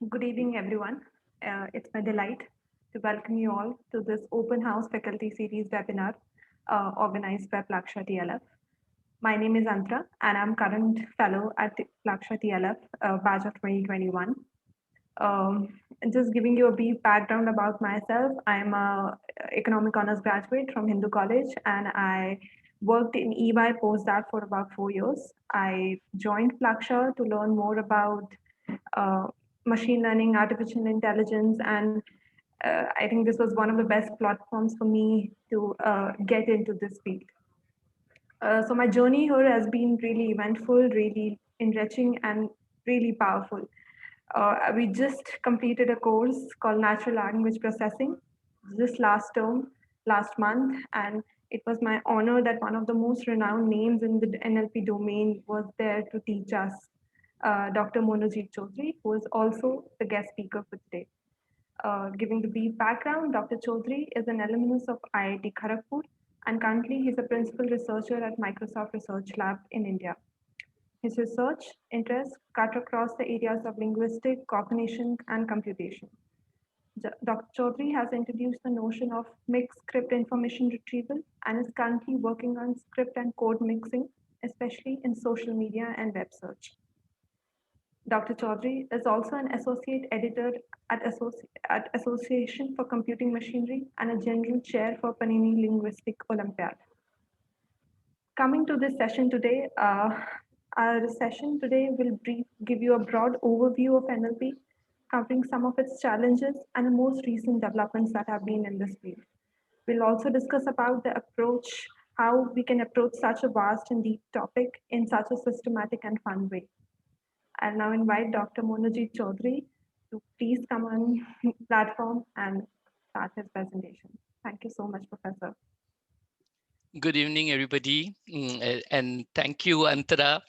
Good evening, everyone. It's my delight to welcome you all to this open house faculty series webinar organized by Plaksha TLF. My name is Antra, and I'm current fellow at the Plaksha TLF batch of 2021. Um, just giving you a brief background about myself, I'm a economic honors graduate from Hindu College, and I worked in EY post that for about 4 years. I joined Plaksha to learn more about uh, machine learning, artificial intelligence, and I think this was one of the best platforms for me to get into this field. So my journey here has been really eventful, really enriching, and really powerful. We just completed a course called Natural Language Processing this last term, last month, and it was my honor that one of the most renowned names in the NLP domain was there to teach us, Dr. Monojit Chaudhary, who is also the guest speaker for today. Giving the brief background, Dr. Chaudhary is an alumnus of IIT Kharagpur, and currently he's a principal researcher at Microsoft Research Lab in India. His research interests cut across the areas of linguistic, cognition, and computation. Dr. Chaudhary has introduced the notion of mixed script information retrieval and is currently working on script and code mixing, especially in social media and web search. Dr. Chaudhary is also an associate editor at Association for Computing Machinery and a general chair for Panini Linguistic Olympiad. Coming to this session today, our session today will give you a broad overview of NLP, covering some of its challenges and the most recent developments that have been in this field. We'll also discuss about the approach, how we can approach such a vast and deep topic in such a systematic and fun way. I'll now invite Dr. Monojit Chaudhary to please come on platform and start his presentation. Thank you so much, Professor. Good evening, everybody, and thank you, Antara,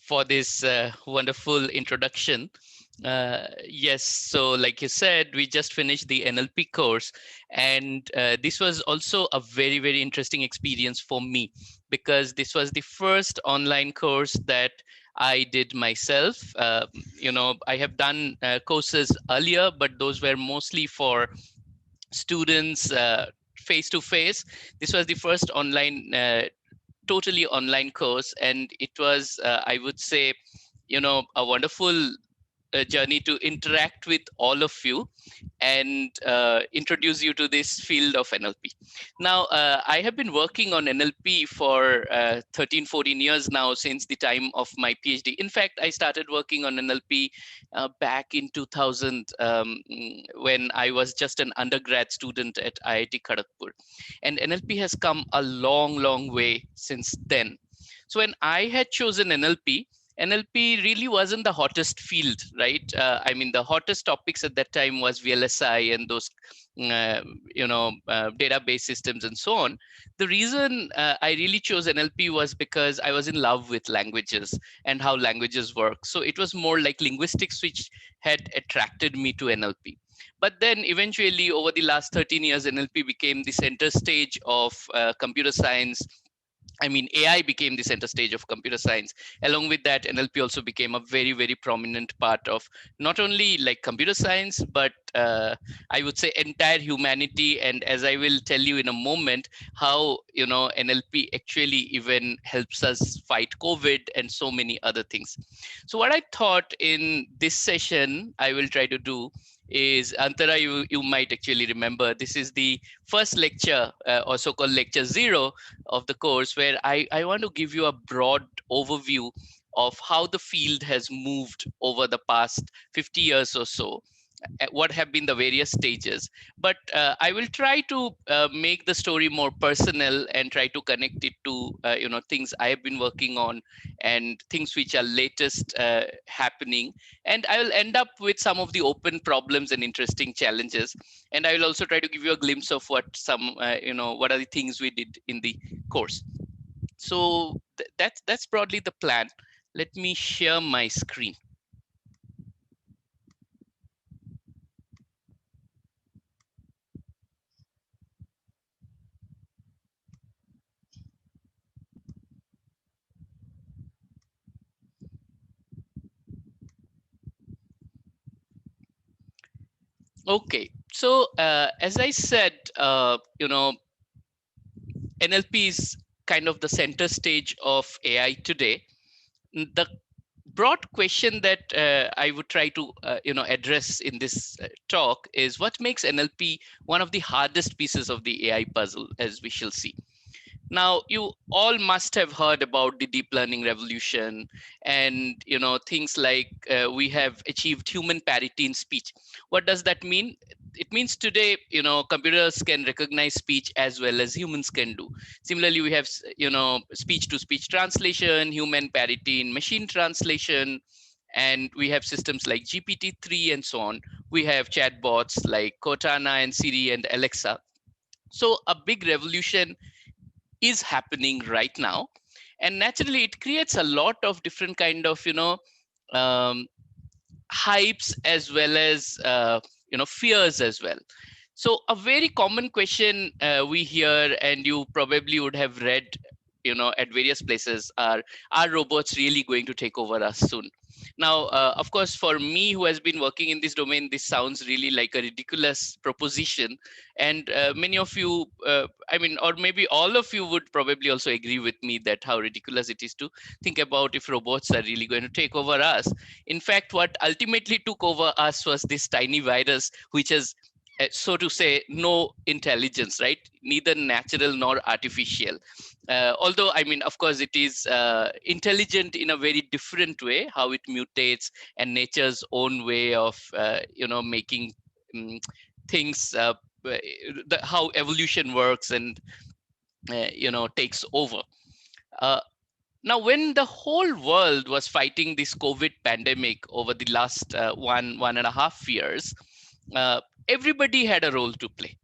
for this wonderful introduction. Yes, so like you said, we just finished the NLP course, and this was also a very, very interesting experience for me because this was the first online course that I did myself. I have done courses earlier, but those were mostly for students face to face. This was the first online, totally online course, and it was, I would say, a wonderful journey to interact with all of you and introduce you to this field of NLP. Now, I have been working on NLP for 13, 14 years now, since the time of my PhD. In fact, I started working on NLP back in 2000 when I was just an undergrad student at IIT Kharagpur. And NLP has come a long, long way since then. So when I had chosen NLP really wasn't the hottest field, right? I mean, the hottest topics at that time was VLSI and those, database systems and so on. The reason I really chose NLP was because I was in love with languages and how languages work. So it was more like linguistics which had attracted me to NLP. But then eventually, over the last 13 years, NLP became the center stage of computer science. I mean, AI became the center stage of computer science. Along with that, NLP also became a very, very prominent part of not only like computer science, but I would say entire humanity. And as I will tell you in a moment, how, NLP actually even helps us fight COVID and so many other things. So what I thought in this session, I will try to do is, Antara, you might actually remember, this is the first lecture or so-called lecture 0 of the course, where I want to give you a broad overview of how the field has moved over the past 50 years or so, what have been the various stages. But I will try to make the story more personal and try to connect it to things I have been working on and things which are latest happening. And I will end up with some of the open problems and interesting challenges. And I will also try to give you a glimpse of what what are the things we did in the course. So that's broadly the plan. Let me share my screen. Okay, so as I said, NLP is kind of the center stage of AI today. The broad question that I would try to address in this talk is what makes NLP one of the hardest pieces of the AI puzzle, as we shall see. Now, you all must have heard about the deep learning revolution, and things like we have achieved human parity in speech. What does that mean? It means today, computers can recognize speech as well as humans can do. Similarly, we have speech to speech translation, human parity in machine translation, and we have systems like GPT-3 and so on. We have chatbots like Cortana and Siri and Alexa. So a big revolution is happening right now, and naturally it creates a lot of different kind of um, hypes as well as fears as well. So a very common question we hear, and you probably would have read at various places, are robots really going to take over us soon? Now, of course, for me who has been working in this domain, this sounds really like a ridiculous proposition, and many of you, or maybe all of you would probably also agree with me that how ridiculous it is to think about if robots are really going to take over us. In fact, what ultimately took over us was this tiny virus, which has, so to say, no intelligence, right? Neither natural nor artificial. Although, I mean, of course, it is intelligent in a very different way, how it mutates, and nature's own way of, making um, things, how evolution works and, takes over. Uh, Now, when the whole world was fighting this COVID pandemic over the last 1.5 years, uh, everybody had a role to play.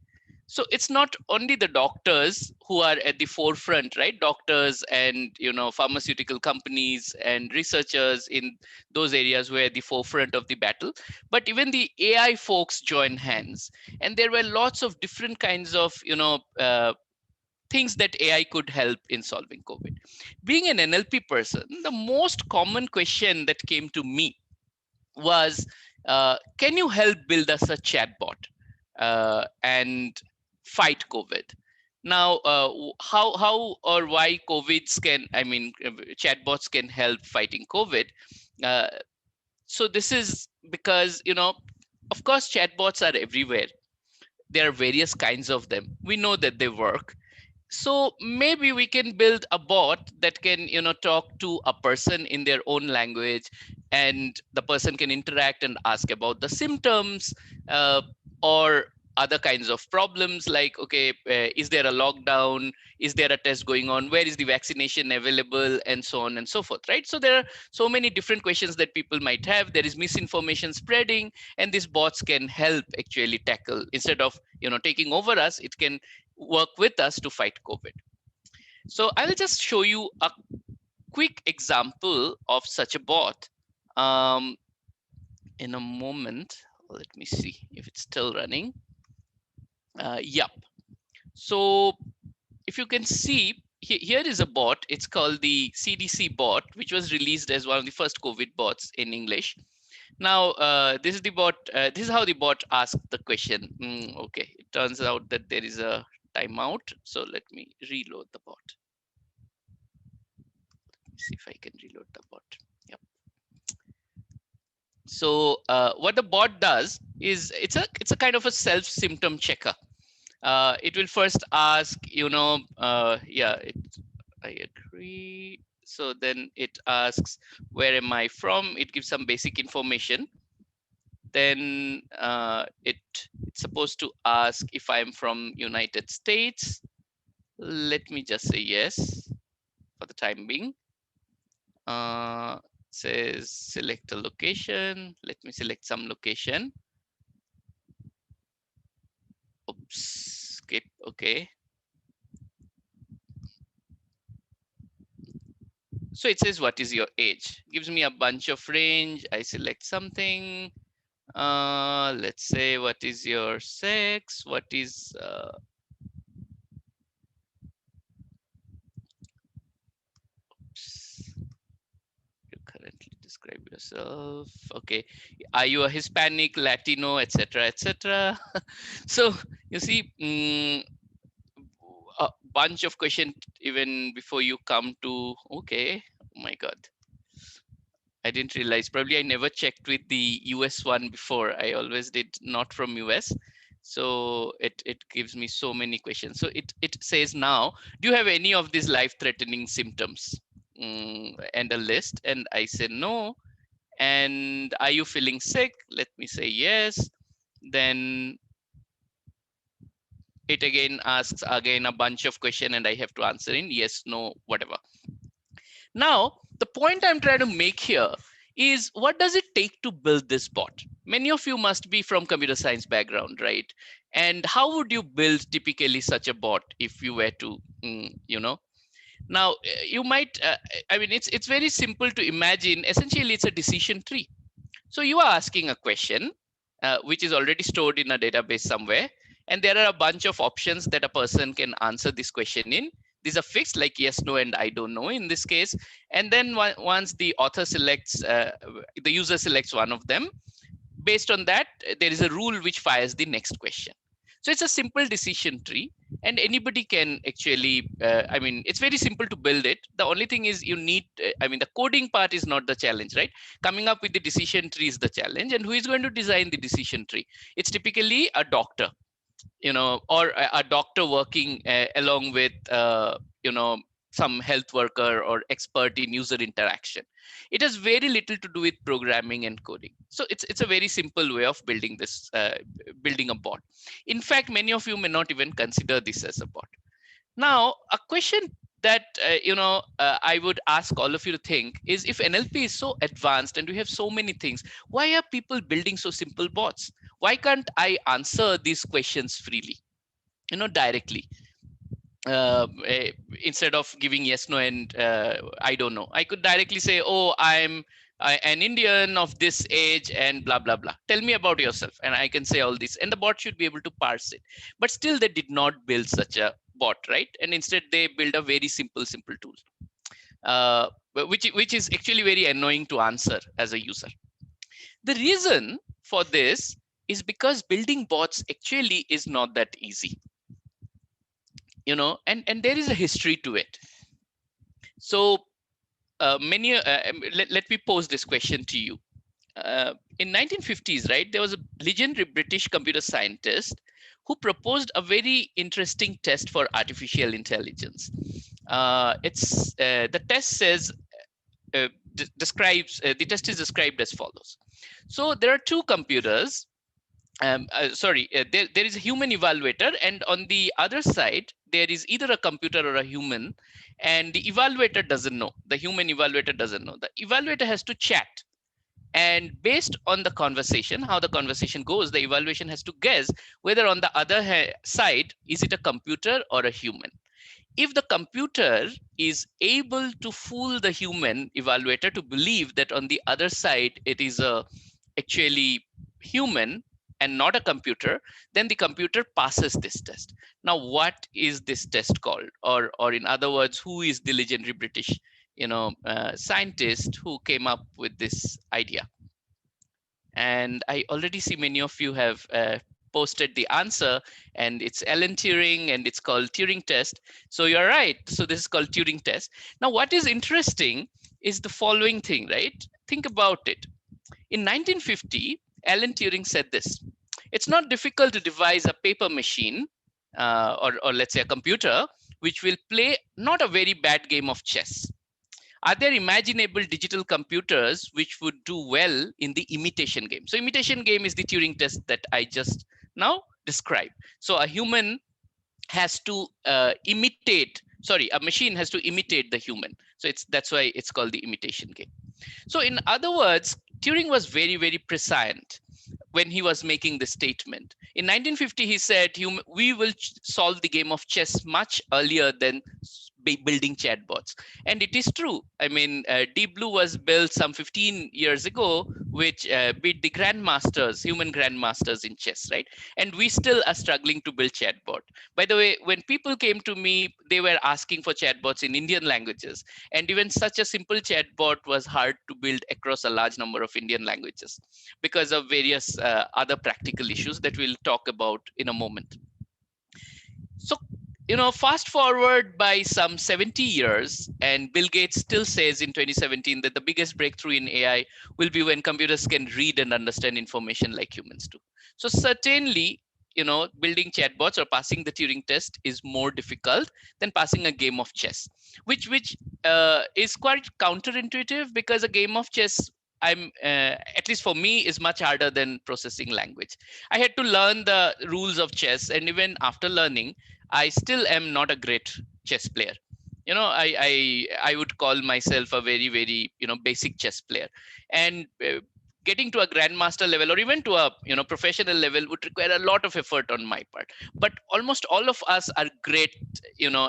So it's not only the doctors who are at the forefront, right? Doctors and pharmaceutical companies and researchers in those areas were at the forefront of the battle, but even the AI folks joined hands, and there were lots of different kinds of things that AI could help in solving COVID. Being an NLP person, the most common question that came to me was, can you help build us a chatbot and fight COVID? Now, how or why chatbots can help fighting COVID? Uh, so this is because, of course, chatbots are everywhere. There are various kinds of them. We know that they work, so maybe we can build a bot that can talk to a person in their own language, and the person can interact and ask about the symptoms, uh, or other kinds of problems like, okay, is there a lockdown, is there a test going on, where is the vaccination available, and so on and so forth, right? So there are so many different questions that people might have. There is misinformation spreading, and these bots can help actually tackle, instead of taking over us, it can work with us to fight COVID. So I'll just show you a quick example of such a bot um, in a moment. Let me see if it's still running. Yep. So if you can see, here is a bot. It's called the CDC bot, which was released as one of the first COVID bots in English. Now, this is the bot. This is how the bot asked the question. Okay, it turns out that there is a timeout. So let me reload the bot. See if I can reload the bot. Yep. So what the bot does is it's a kind of a self symptom checker. It will first ask, yeah, I agree. So then it asks, where am I from? It gives some basic information. Then it's supposed to ask if I'm from United States. Let me just say yes for the time being. Says select a location. Let me select some location. Oops, skip. Okay. So it says, what is your age? Gives me a bunch of range. I select something. Let's say, what is your sex? What is oops, you're currently describing Describe yourself. Okay. Are you a Hispanic, Latino, etc., etc.? So you see, a bunch of questions even before you come to, okay, oh my God. I didn't realize, probably I never checked with the US one before. I always did not from US. So it gives me so many questions. So it says now, do you have any of these life-threatening symptoms? And a list, and I say no. And are you feeling sick? Let me say yes. Then it again asks again a bunch of questions, and I have to answer in yes, no, whatever. Now, the point I'm trying to make here is, what does it take to build this bot? Many of you must be from computer science background, right? And how would you build typically such a bot if you were to, now you might, I mean, it's very simple to imagine. Essentially, it's a decision tree. So you are asking a question, which is already stored in a database somewhere. And there are a bunch of options that a person can answer this question in. These are fixed, like yes, no, and I don't know in this case. And then once the author selects, the user selects one of them, based on that, there is a rule which fires the next question. So it's a simple decision tree, and anybody can actually, I mean, it's very simple to build it. The only thing is you need, I mean, the coding part is not the challenge, right? Coming up with the decision tree is the challenge. And who is going to design the decision tree? It's typically a doctor, or a doctor working along with, some health worker or expert in user interaction. It has very little to do with programming and coding. So it's a very simple way of building this, building a bot. In fact, many of you may not even consider this as a bot. Now, a question that I would ask all of you to think is, if NLP is so advanced and we have so many things, why are people building so simple bots? Why can't I answer these questions freely, directly? Instead of giving yes, no, and I don't know, I could directly say, oh, I'm an Indian of this age and blah, blah, blah. Tell me about yourself. And I can say all this, and the bot should be able to parse it. But still, they did not build such a bot, right? And instead, they build a very simple tool, which is actually very annoying to answer as a user. The reason for this is because building bots actually is not that easy. And there is a history to it. So let me pose this question to you. In 1950s, right, there was a legendary British computer scientist who proposed a very interesting test for artificial intelligence. The test says, the test is described as follows. So there are two computers. There is a human evaluator, and on the other side, there is either a computer or a human, and the evaluator doesn't know. The human evaluator doesn't know. The evaluator has to chat. And based on the conversation, how the conversation goes, the evaluation has to guess whether on the other side, is it a computer or a human. If the computer is able to fool the human evaluator to believe that on the other side, it is actually human and not a computer, then the computer passes this test. Now, what is this test called? Or in other words, who is the legendary British scientist who came up with this idea? And I already see many of you have posted the answer, and it's Alan Turing, and it's called Turing test. So you're right. So this is called Turing test. Now, what is interesting is the following thing, right? Think about it. In 1950, Alan Turing said this: it's not difficult to devise a paper machine, or let's say a computer, which will play not a very bad game of chess. Are there imaginable digital computers which would do well in the imitation game? So imitation game is the Turing test that I just now described. So a human has to a machine has to imitate the human. So that's why it's called the imitation game. So in other words, Turing was very, very prescient when he was making this statement. In 1950, he said, we will solve the game of chess much earlier than building chatbots. And it is true. I mean, Deep Blue was built some 15 years ago, which beat the grandmasters, human grandmasters in chess, right? And we still are struggling to build chatbot. By the way, when people came to me, they were asking for chatbots in Indian languages. And even such a simple chatbot was hard to build across a large number of Indian languages because of various other practical issues that we'll talk about in a moment. So, fast forward by some 70 years, and Bill Gates still says in 2017 that the biggest breakthrough in AI will be when computers can read and understand information like humans do. So certainly, building chatbots or passing the Turing test is more difficult than passing a game of chess, which is quite counterintuitive, because a game of chess, at least for me, is much harder than processing language. I had to learn the rules of chess, and even after learning, I still am not a great chess player. I would call myself a very, very, basic chess player. And getting to a grandmaster level, or even to a professional level, would require a lot of effort on my part. But almost all of us are great,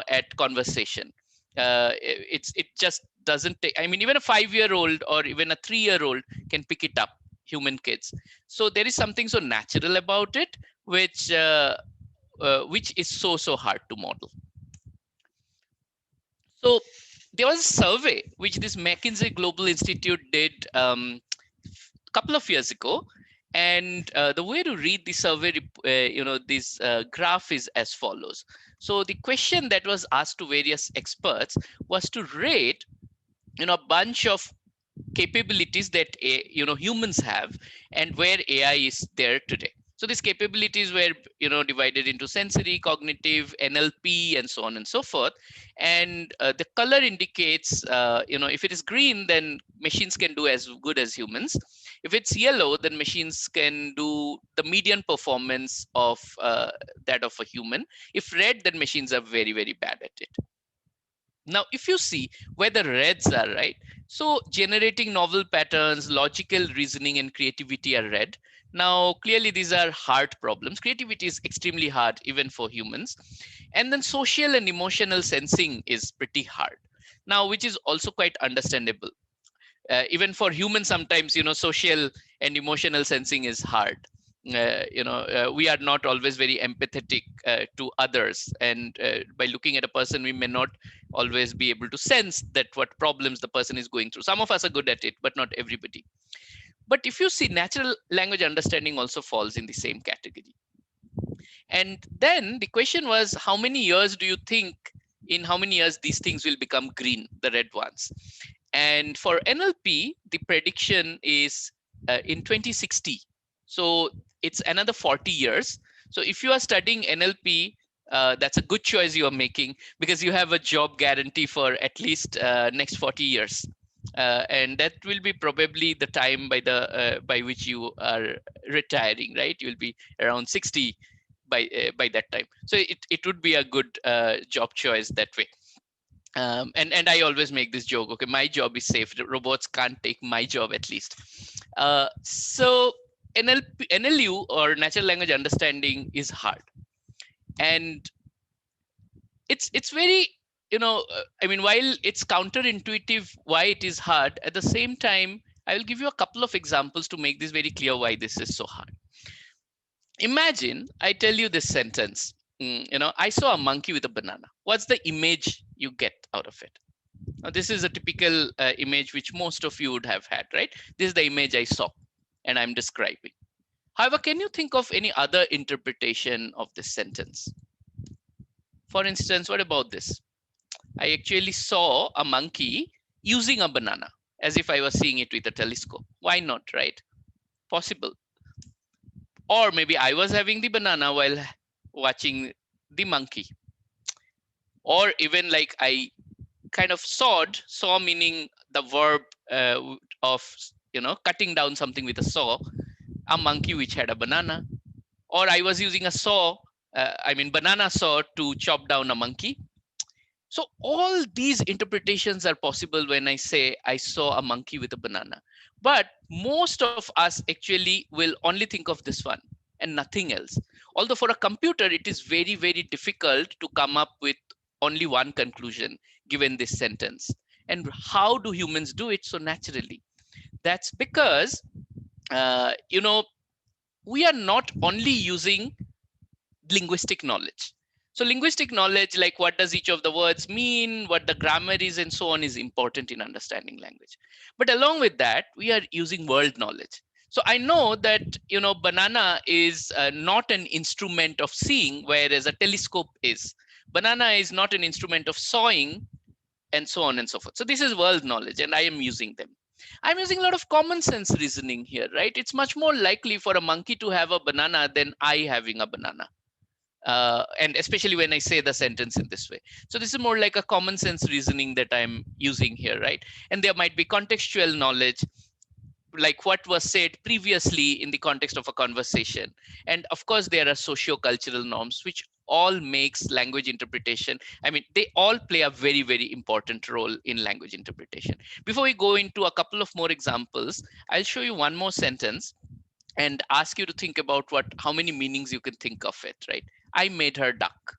at conversation. It just doesn't take. I mean, even a 5-year-old or even a 3-year-old can pick it up. Human kids. So there is something so natural about it, which is so hard to model. So there was a survey which this McKinsey Global Institute did a couple of years ago, and the way to read the survey, this graph is as follows. So the question that was asked to various experts was to rate, a bunch of capabilities that humans have, and where AI is there today. So these capabilities were divided into sensory, cognitive, NLP, and so on and so forth. And the color indicates, if it is green, then machines can do as good as humans. If it's yellow, then machines can do the median performance of that of a human. If red, then machines are very, very bad at it. Now, if you see where the reds are, right? So generating novel patterns, logical reasoning, and creativity are red. Now, clearly, these are hard problems. Creativity is extremely hard, even for humans. And then social and emotional sensing is pretty hard. Now, which is also quite understandable. Even for humans, sometimes, social and emotional sensing is hard. We are not always very empathetic to others, and by looking at a person, we may not always be able to sense that what problems the person is going through. Some of us are good at it, but not everybody. But if you see, natural language understanding also falls in the same category. And then the question was, how many years do you think, in how many years these things will become green, the red ones? And for NLP, the prediction is in 2060. So it's another 40 years. So if you are studying NLP, that's a good choice you are making, because you have a job guarantee for at least next 40 years. And that will be probably the time by which you are retiring, right? You will be around 60 by that time. So it would be a good job choice that way. And I always make this joke. Okay, my job is safe. The robots can't take my job, at least. So NLU, or natural language understanding, is hard, and it's very, I mean, while it's counterintuitive why it is hard, at the same time, I will give you a couple of examples to make this very clear why this is so hard. Imagine I tell you this sentence. I saw a monkey with a banana. What's the image you get out of it? Now, this is a typical image which most of you would have had, right? This is the image I saw, and I'm describing. However, can you think of any other interpretation of this sentence? For instance, what about this? I actually saw a monkey using a banana, as if I was seeing it with a telescope. Why not, right? Possible. Or maybe I was having the banana while watching the monkey. Or even like I kind of saw meaning the verb of cutting down something with a saw, a monkey which had a banana. Or I was using a saw, banana saw, to chop down a monkey. So all these interpretations are possible when I say I saw a monkey with a banana. But most of us actually will only think of this one and nothing else. Although for a computer, it is very, very difficult to come up with only one conclusion given this sentence. And how do humans do it so naturally? That's because, we are not only using linguistic knowledge. So linguistic knowledge, like what does each of the words mean, what the grammar is, and so on, is important in understanding language. But along with that, we are using world knowledge. So I know that, banana is not an instrument of seeing, whereas a telescope is. Banana is not an instrument of sawing, and so on and so forth. So this is world knowledge, and I am using them. I'm using a lot of common sense reasoning here, right? It's much more likely for a monkey to have a banana than I having a banana. And especially when I say the sentence in this way. So this is more like a common sense reasoning that I'm using here, right? And there might be contextual knowledge, like what was said previously in the context of a conversation. And of course, there are socio-cultural norms, which all makes language interpretation. I mean, they all play a very, very important role in language interpretation. Before we go into a couple of more examples, I'll show you one more sentence and ask you to think about how many meanings you can think of it, right? I made her duck.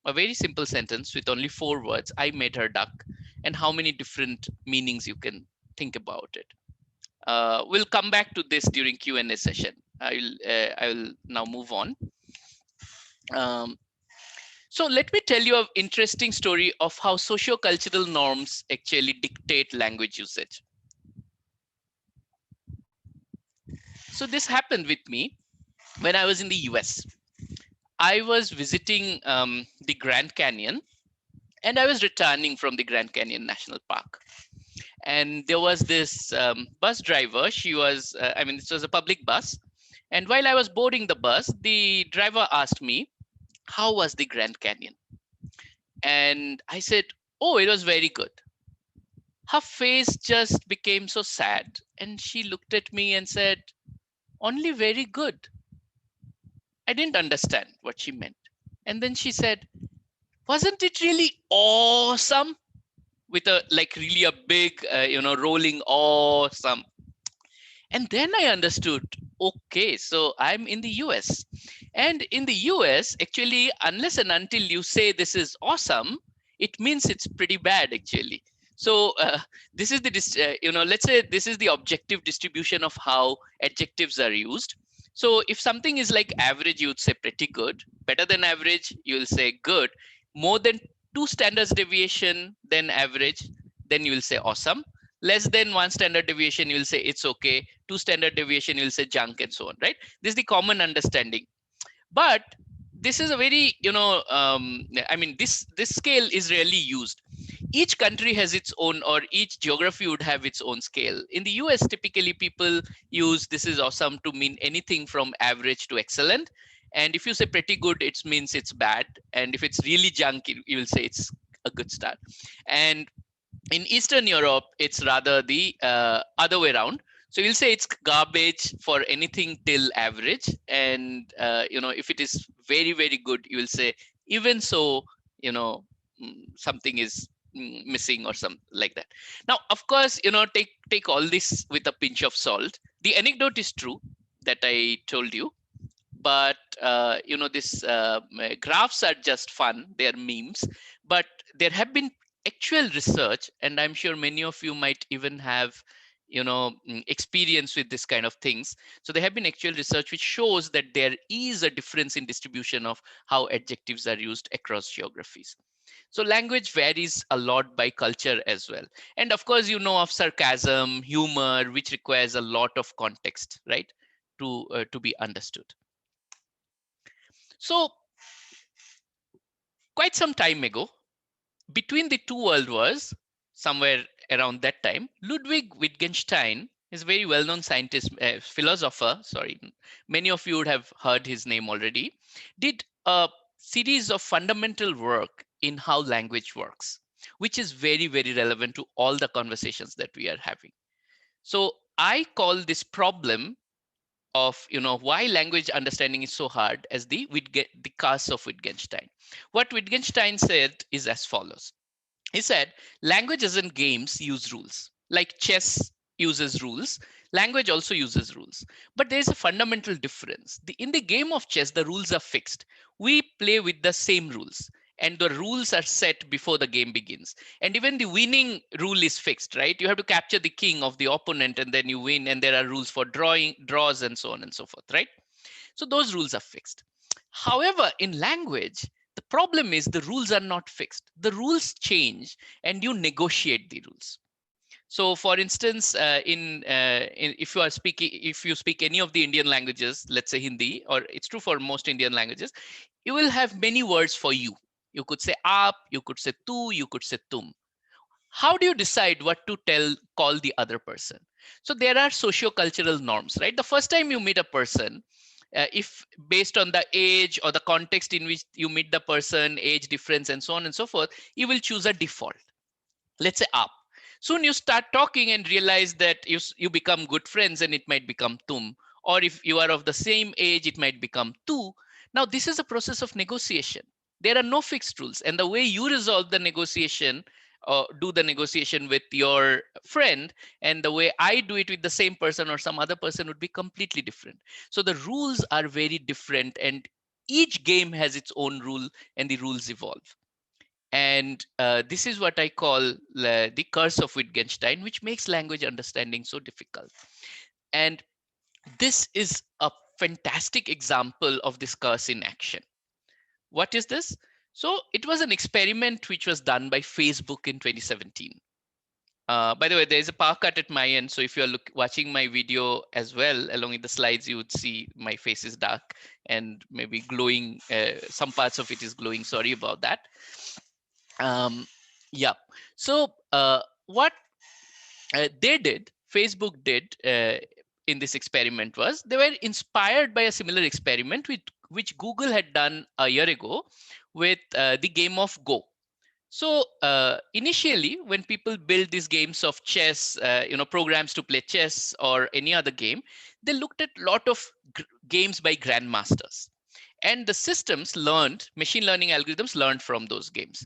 A very simple sentence with only 4 words. I made her duck. And how many different meanings you can think about it. We'll come back to this during Q&A session. I will now move on. So let me tell you an interesting story of how socio-cultural norms actually dictate language usage. So this happened with me when I was in the US. I was visiting the Grand Canyon, and I was returning from the Grand Canyon National Park. And there was this bus driver. She was, this was a public bus. And while I was boarding the bus, the driver asked me, how was the Grand Canyon? And I said, oh, it was very good. Her face just became so sad. And she looked at me and said, only very good. I didn't understand what she meant. And then she said, wasn't it really awesome? With a really a big, rolling awesome. And then I understood, okay, so I'm in the US. And in the US, actually, unless and until you say this is awesome, it means it's pretty bad, actually. So this is the, let's say this is the objective distribution of how adjectives are used. So if something is like average, you would say pretty good. Better than average, you'll say good. More than 2 standards deviation than average, then you will say awesome. Less than 1 standard deviation, you will say it's okay. 2 standard deviation, you will say junk, and so on, right? This is the common understanding. But this is a very, this scale is rarely used. Each country has its own, or each geography would have its own scale. In the US, typically people use this is awesome to mean anything from average to excellent. And if you say pretty good, it means it's bad. And if it's really junk, you will say it's a good start. And in Eastern Europe, it's rather the other way around. So you'll say it's garbage for anything till average. And, if it is very, very good, you will say, even so, something is missing or something like that. Now, of course, take all this with a pinch of salt. The anecdote is true that I told you. But this graphs are just fun, they're memes. But there have been actual research, and I'm sure many of you might even have experience with this kind of things. So there have been actual research which shows that there is a difference in distribution of how adjectives are used across geographies. So language varies a lot by culture as well. And of course, of sarcasm, humor, which requires a lot of context, right, to be understood. So quite some time ago, between the 2 world wars, somewhere around that time, Ludwig Wittgenstein is a very well-known scientist, philosopher, sorry, many of you would have heard his name already, did a series of fundamental work in how language works, which is very, very relevant to all the conversations that we are having. So I call this problem of why language understanding is so hard as the curse of Wittgenstein. What Wittgenstein said is as follows. He said, languages and games use rules. Like chess uses rules, language also uses rules. But there is a fundamental difference. In the game of chess, the rules are fixed. We play with the same rules. and the rules are set before the game begins. And even the winning rule is fixed, right? You have to capture the king of the opponent and then you win, and there are rules for draws and so on and so forth, right? So those rules are fixed. However, in language, the problem is the rules are not fixed. The rules change and you negotiate the rules. So for instance, if you are speaking, if you speak any of the Indian languages, let's say Hindi, or it's true for most Indian languages, you will have many words for you. You could say aap, you could say tu, you could say tum. How do you decide what to call the other person? So there are socio-cultural norms, right? The first time you meet a person, if based on the age or the context in which you meet the person, age difference and so on and so forth, you will choose a default. Let's say up. Soon you start talking and realize that you become good friends and it might become tum. Or if you are of the same age, it might become tu. Now, this is a process of negotiation. There are no fixed rules. And the way you resolve the negotiation or do the negotiation with your friend and the way I do it with the same person or some other person would be completely different. So the rules are very different and each game has its own rule and the rules evolve. And this is what I call the curse of Wittgenstein, which makes language understanding so difficult. And this is a fantastic example of this curse in action. What is this? So it was an experiment which was done by Facebook in 2017. By the way, there is a power cut at my end. So if you're watching my video as well, along with the slides, you would see my face is dark and maybe glowing. Some parts of it is glowing. Sorry about that. Yeah. So what Facebook did in this experiment was they were inspired by a similar experiment which Google had done a year ago with the game of Go. So initially, when people build these games of chess, programs to play chess or any other game, they looked at a lot of games by grandmasters. And the systems learned, machine learning algorithms learned from those games.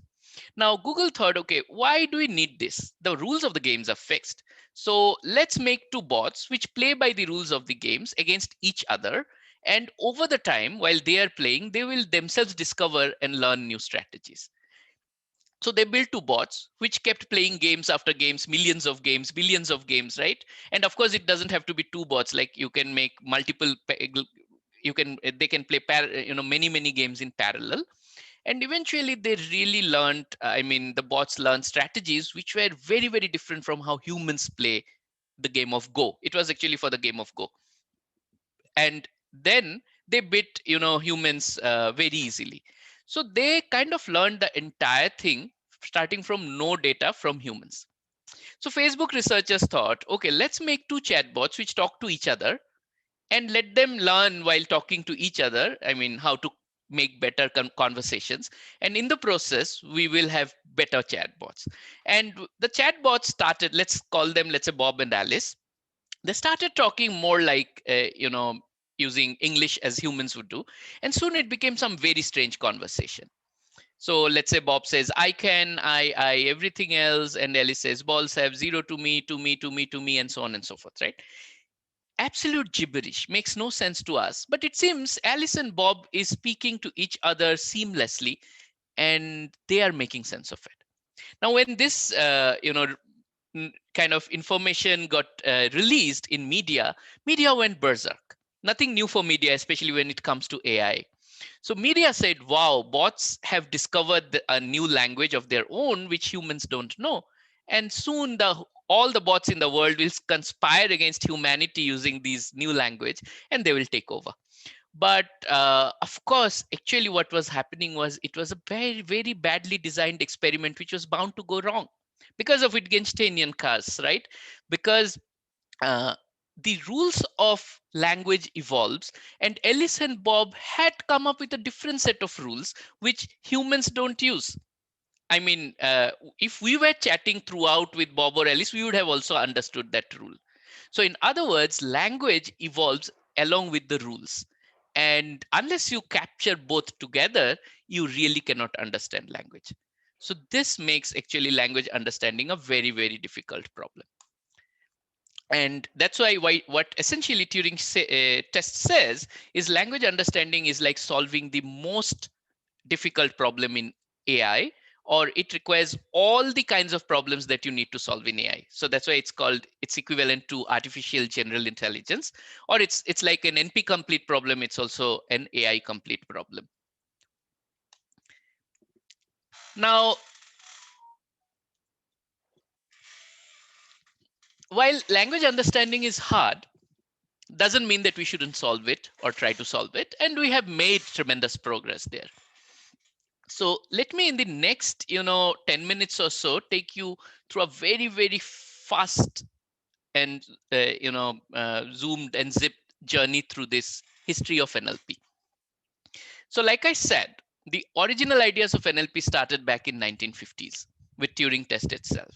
Now, Google thought, okay, why do we need this? The rules of the games are fixed. So let's make two bots which play by the rules of the games against each other. And over the time, while they are playing, they will themselves discover and learn new strategies. So they built two bots which kept playing games after games, millions of games, billions of games, right? And of course, it doesn't have to be two bots. Like you can make multiple, they can play many games in parallel. And eventually they really learned, the bots learned strategies which were very, very different from how humans play the game of Go. It was actually for the game of Go. And then they bit, humans very easily. So they kind of learned the entire thing starting from no data from humans. So Facebook researchers thought, okay, let's make two chatbots which talk to each other and let them learn while talking to each other. How to make better conversations. And in the process, we will have better chatbots. And the chatbots started, let's say Bob and Alice. They started talking more like, using English as humans would do. And soon it became some very strange conversation. So let's say Bob says, I can, I, everything else. And Alice says, balls have zero to me, to me, to me, to me, and so on and so forth, right? Absolute gibberish, makes no sense to us. But it seems Alice and Bob is speaking to each other seamlessly and they are making sense of it. Now, when this, kind of information got released in media went berserk. Nothing new for media, especially when it comes to AI. So media said, wow, bots have discovered a new language of their own, which humans don't know. And soon all the bots in the world will conspire against humanity using these new language and they will take over. But of course, actually what was happening was it was a very, very badly designed experiment, which was bound to go wrong because of Wittgensteinian curse, right? Because the rules of language evolves and Alice and Bob had come up with a different set of rules which humans don't use. If we were chatting throughout with Bob or Alice, we would have also understood that rule. So in other words, language evolves along with the rules. And unless you capture both together, you really cannot understand language. So this makes actually language understanding a very, very difficult problem. And that's why what essentially Turing test says is language understanding is like solving the most difficult problem in AI, or it requires all the kinds of problems that you need to solve in AI. So that's why it's equivalent to artificial general intelligence, or it's like an NP complete problem. It's also an AI complete problem. Now, while language understanding is hard, doesn't mean that we shouldn't solve it or try to solve it. And we have made tremendous progress there. So let me in the next, 10 minutes or so, take you through a very, very fast and, zoomed and zipped journey through this history of NLP. So like I said, the original ideas of NLP started back in 1950s with Turing test itself.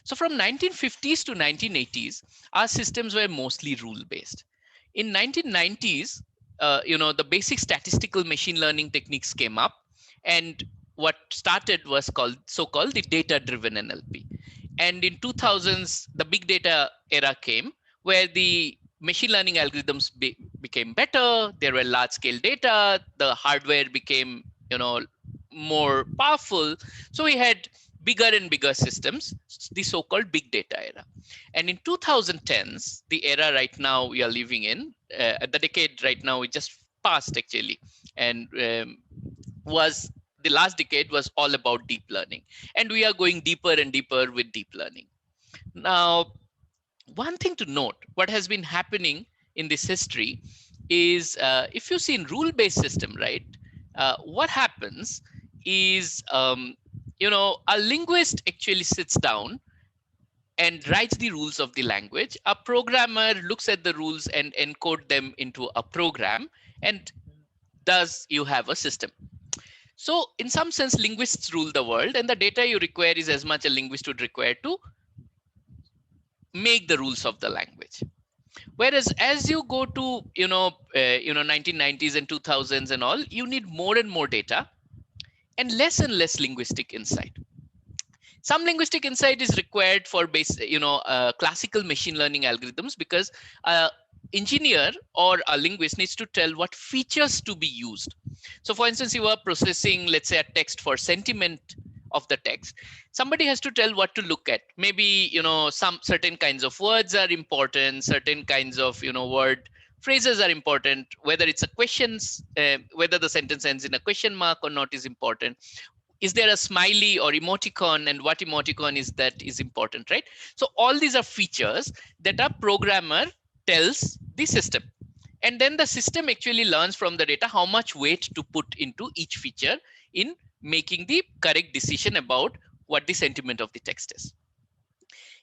So from 1950s to 1980s, our systems were mostly rule-based. In 1990s, the basic statistical machine learning techniques came up, and what started was so-called the data-driven NLP. And in 2000s, the big data era came, where the machine learning algorithms became better. There were large scale data. The hardware became, more powerful. So we had bigger and bigger systems, the so-called big data era. And in 2010s, the era right now we are living in, the decade right now we just passed actually, and was the last decade was all about deep learning. And we are going deeper and deeper with deep learning. Now, one thing to note, what has been happening in this history is, if you see in rule-based system, right, what happens is, a linguist actually sits down and writes the rules of the language. A programmer looks at the rules and encode them into a program, and thus you have a system. So in some sense, linguists rule the world, and the data you require is as much a linguist would require to make the rules of the language. Whereas as you go to 1990s and 2000s and all, you need more and more data and less linguistic insight. Some linguistic insight is required for classical machine learning algorithms, because a engineer or a linguist needs to tell what features to be used. So for instance, you are processing, let's say, a text for sentiment of the text. Somebody has to tell what to look at. Maybe, some certain kinds of words are important, certain kinds of, word phrases are important, whether it's a questions, whether the sentence ends in a question mark or not is important. Is there a smiley or emoticon, and what emoticon is that is important, right? So all these are features that a programmer tells the system. And then the system actually learns from the data how much weight to put into each feature in making the correct decision about what the sentiment of the text is.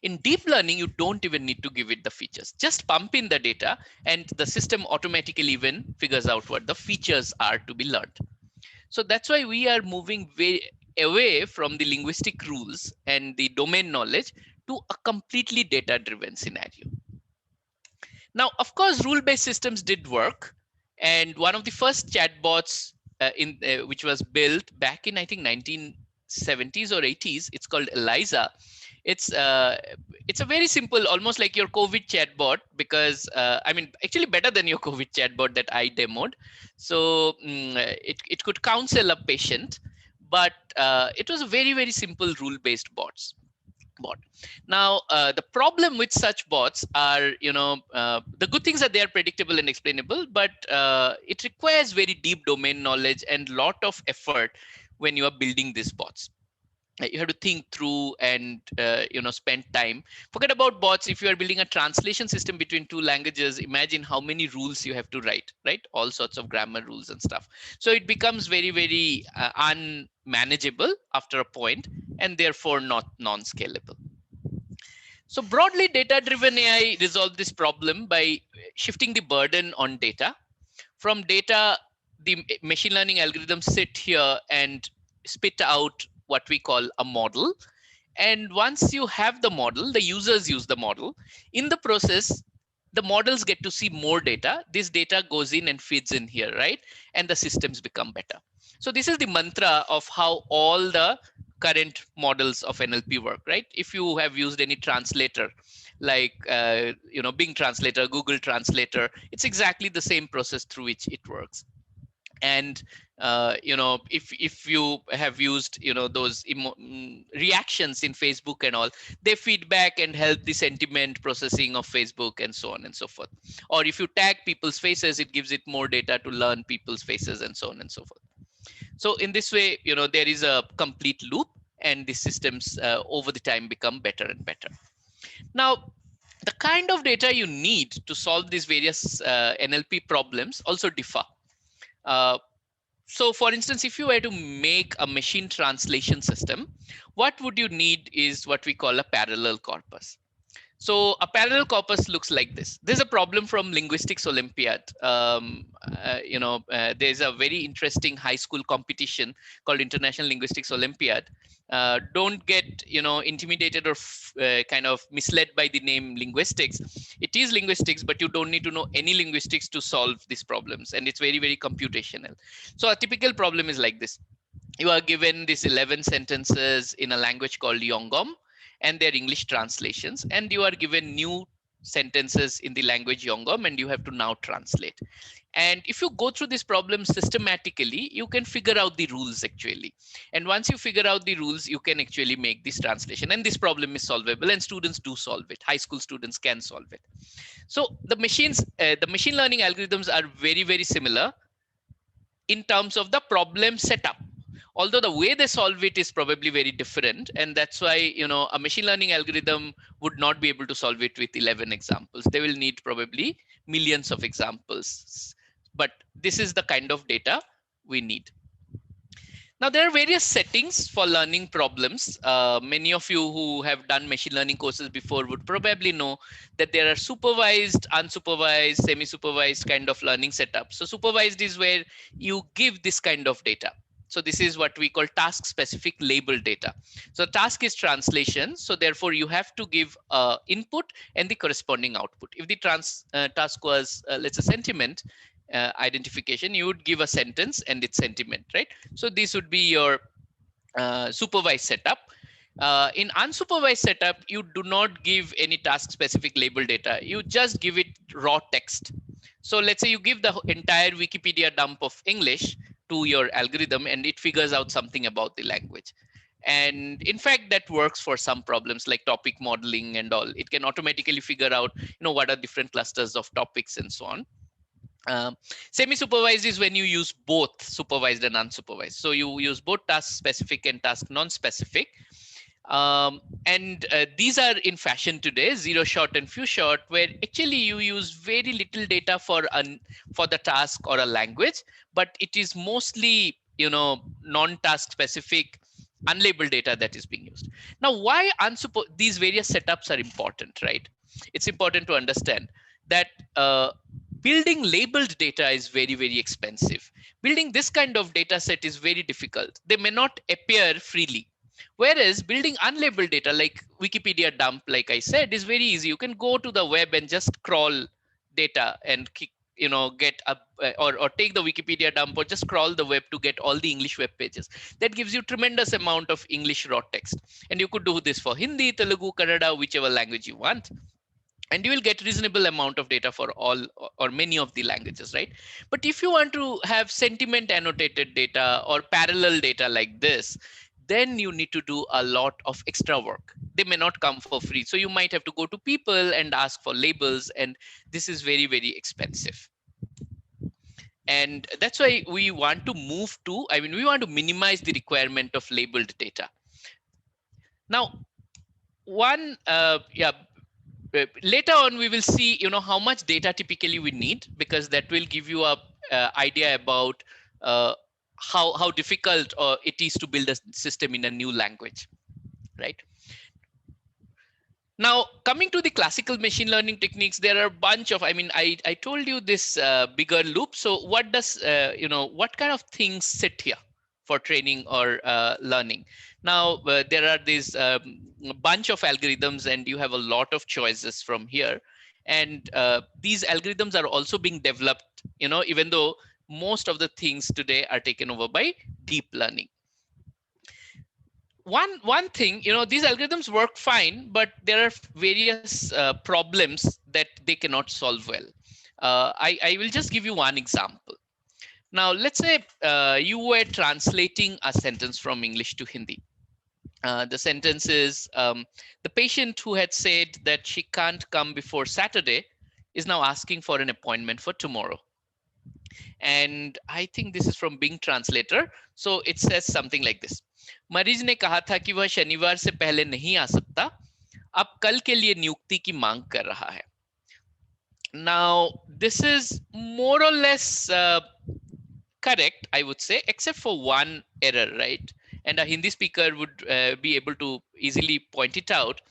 In deep learning, you don't even need to give it the features. Just pump in the data and the system automatically even figures out what the features are to be learned. So that's why we are moving away from the linguistic rules and the domain knowledge to a completely data-driven scenario. Now, of course, rule-based systems did work. And one of the first chatbots which was built back in, I think, 1970s or 80s, it's called Eliza. It's a very simple, almost like your COVID chatbot, because actually better than your COVID chatbot that I demoed. So it could counsel a patient, but it was a very, very simple rule-based bot. Now, the problem with such bots are, the good things are they are predictable and explainable, but it requires very deep domain knowledge and lot of effort when you are building these bots. You have to think through and spend time. Forget about bots. If you are building a translation system between two languages, imagine how many rules you have to write, right? All sorts of grammar rules and stuff. So it becomes very, very unmanageable after a point, and therefore not non-scalable. So broadly, data-driven AI resolved this problem by shifting the burden on data. From data, the machine learning algorithms sit here and spit out what we call a model. And once you have the model, the users use the model. In the process, the models get to see more data. This data goes in and feeds in here, right? And the systems become better. So this is the mantra of how all the current models of NLP work, right? If you have used any translator, like Bing Translator, Google Translator, it's exactly the same process through which it works. And if you have used those reactions in Facebook and all, they feedback and help the sentiment processing of Facebook and so on and so forth. Or if you tag people's faces, it gives it more data to learn people's faces and so on and so forth. So in this way, there is a complete loop, and the systems over the time become better and better. Now, the kind of data you need to solve these various NLP problems also differ. Uh, so for instance, if you were to make a machine translation system, what would you need is what we call a parallel corpus. So a parallel corpus looks like this. There's a problem from Linguistics Olympiad. There's a very interesting high school competition called International Linguistics Olympiad. Don't get intimidated or kind of misled by the name linguistics. It is linguistics, but you don't need to know any linguistics to solve these problems, and it's very, very computational. So a typical problem is like this. You are given these 11 sentences in a language called Yongom, and their English translations, and you are given new sentences in the language Yongom, and you have to now translate. And if you go through this problem systematically, you can figure out the rules actually. And once you figure out the rules, you can actually make this translation, and this problem is solvable, and students do solve it. High school students can solve it. So the machine learning algorithms are very, very similar in terms of the problem setup, although the way they solve it is probably very different. And that's why a machine learning algorithm would not be able to solve it with 11 examples. They will need probably millions of examples, but this is the kind of data we need. Now, there are various settings for learning problems. Many of you who have done machine learning courses before would probably know that there are supervised, unsupervised, semi-supervised kind of learning setups. So supervised is where you give this kind of data. So this is what we call task specific label data. So task is translation. So therefore you have to give input and the corresponding output. If the task was, let's say, sentiment identification, you would give a sentence and its sentiment, right? So this would be your supervised setup. In unsupervised setup, you do not give any task specific label data. You just give it raw text. So let's say you give the entire Wikipedia dump of English to your algorithm, and it figures out something about the language. And in fact, that works for some problems like topic modeling and all. It can automatically figure out, what are different clusters of topics and so on. Semi-supervised is when you use both supervised and unsupervised. So you use both task specific and task non-specific. These are in fashion today, zero shot and few shot, where actually you use very little data for the task or a language, but it is mostly non-task specific unlabeled data that is being used. Now, why these various setups are important, right? It's important to understand that building labeled data is very, very expensive. Building this kind of data set is very difficult. They may not appear freely. Whereas building unlabeled data like Wikipedia dump, like I said, is very easy. You can go to the web and just crawl data and get up or take the Wikipedia dump or just crawl the web to get all the English web pages. That gives you tremendous amount of English raw text. And you could do this for Hindi, Telugu, Kannada, whichever language you want. And you will get reasonable amount of data for all or many of the languages, right? But if you want to have sentiment annotated data or parallel data like this, then you need to do a lot of extra work. They may not come for free. So you might have to go to people and ask for labels. And this is very, very expensive. And that's why we want to we want to minimize the requirement of labeled data. Now, later on, we will see, how much data typically we need, because that will give you a idea about how difficult it is to build a system in a new language, right? Now, coming to the classical machine learning techniques, there are a bunch of, I told you this bigger loop. So what does, what kind of things sit here for training or learning? Now, there are these bunch of algorithms, and you have a lot of choices from here. And these algorithms are also being developed, even though most of the things today are taken over by deep learning. One thing, these algorithms work fine, but there are various problems that they cannot solve well. I will just give you one example. Now, let's say you were translating a sentence from English to Hindi. The sentence is, the patient who had said that she can't come before Saturday is now asking for an appointment for tomorrow. And I think this is from Bing Translator. So it says something like this. मरीज ने कहा था कि वह शनिवार से पहले नहीं आ सकता, अब कल के लिए नियुक्ति की मांग कर रहा है. Now, this is more or less correct, I would say, except for one error, right? And a Hindi speaker would be able to easily point it out.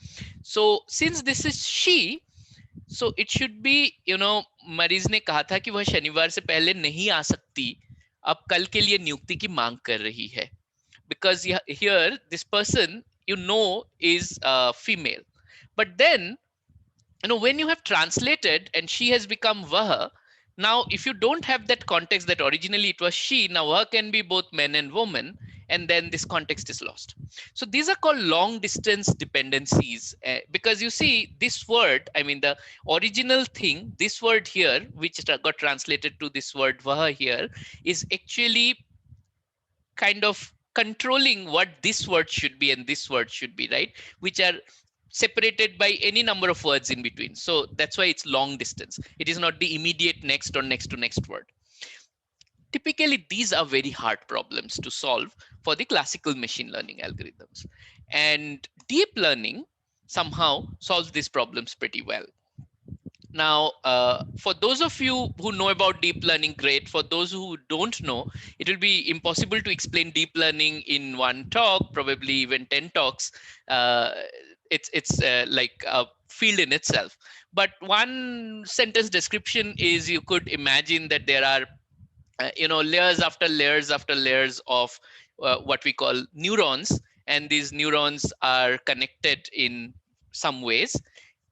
So since this is she, so it should be, मरीज ने कहा था कि वह शनिवार से पहले नहीं आ सकती, अब कल के लिए नियुक्ति की मांग कर रही है. Because here, this person, is female. But then, when you have translated and she has become vah, now if you don't have that context that originally it was she, now vah can be both men and women, and then this context is lost. So these are called long distance dependencies, because you see this word, I mean the original thing, this word here, which got translated to this word vah here, is actually kind of controlling what this word should be and this word should be, right? Which are separated by any number of words in between. So that's why it's long distance. It is not the immediate next or next to next word. Typically, these are very hard problems to solve for the classical machine learning algorithms. And deep learning somehow solves these problems pretty well. Now, for those of you who know about deep learning, great. For those who don't know, it will be impossible to explain deep learning in one talk, probably even 10 talks. It's like a field in itself. But one sentence description is you could imagine that there are layers after layers after layers of what we call neurons, and these neurons are connected in some ways,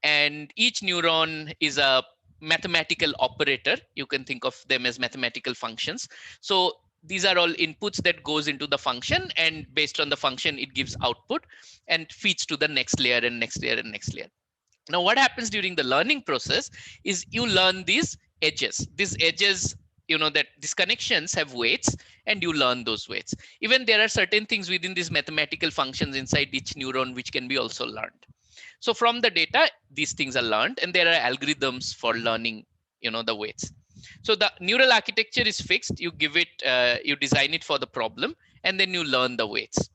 and each neuron is a mathematical operator. You can think of them as mathematical functions. So these are all inputs that goes into the function, and based on the function it gives output and feeds to the next layer and next layer and next layer. Now what happens during the learning process is you learn these edges. These edges, that these connections have weights, and you learn those weights. Even there are certain things within these mathematical functions inside each neuron which can be also learned. So from the data, these things are learned, and there are algorithms for learning, the weights. So the neural architecture is fixed. You give it, you design it for the problem, and then you learn the weights.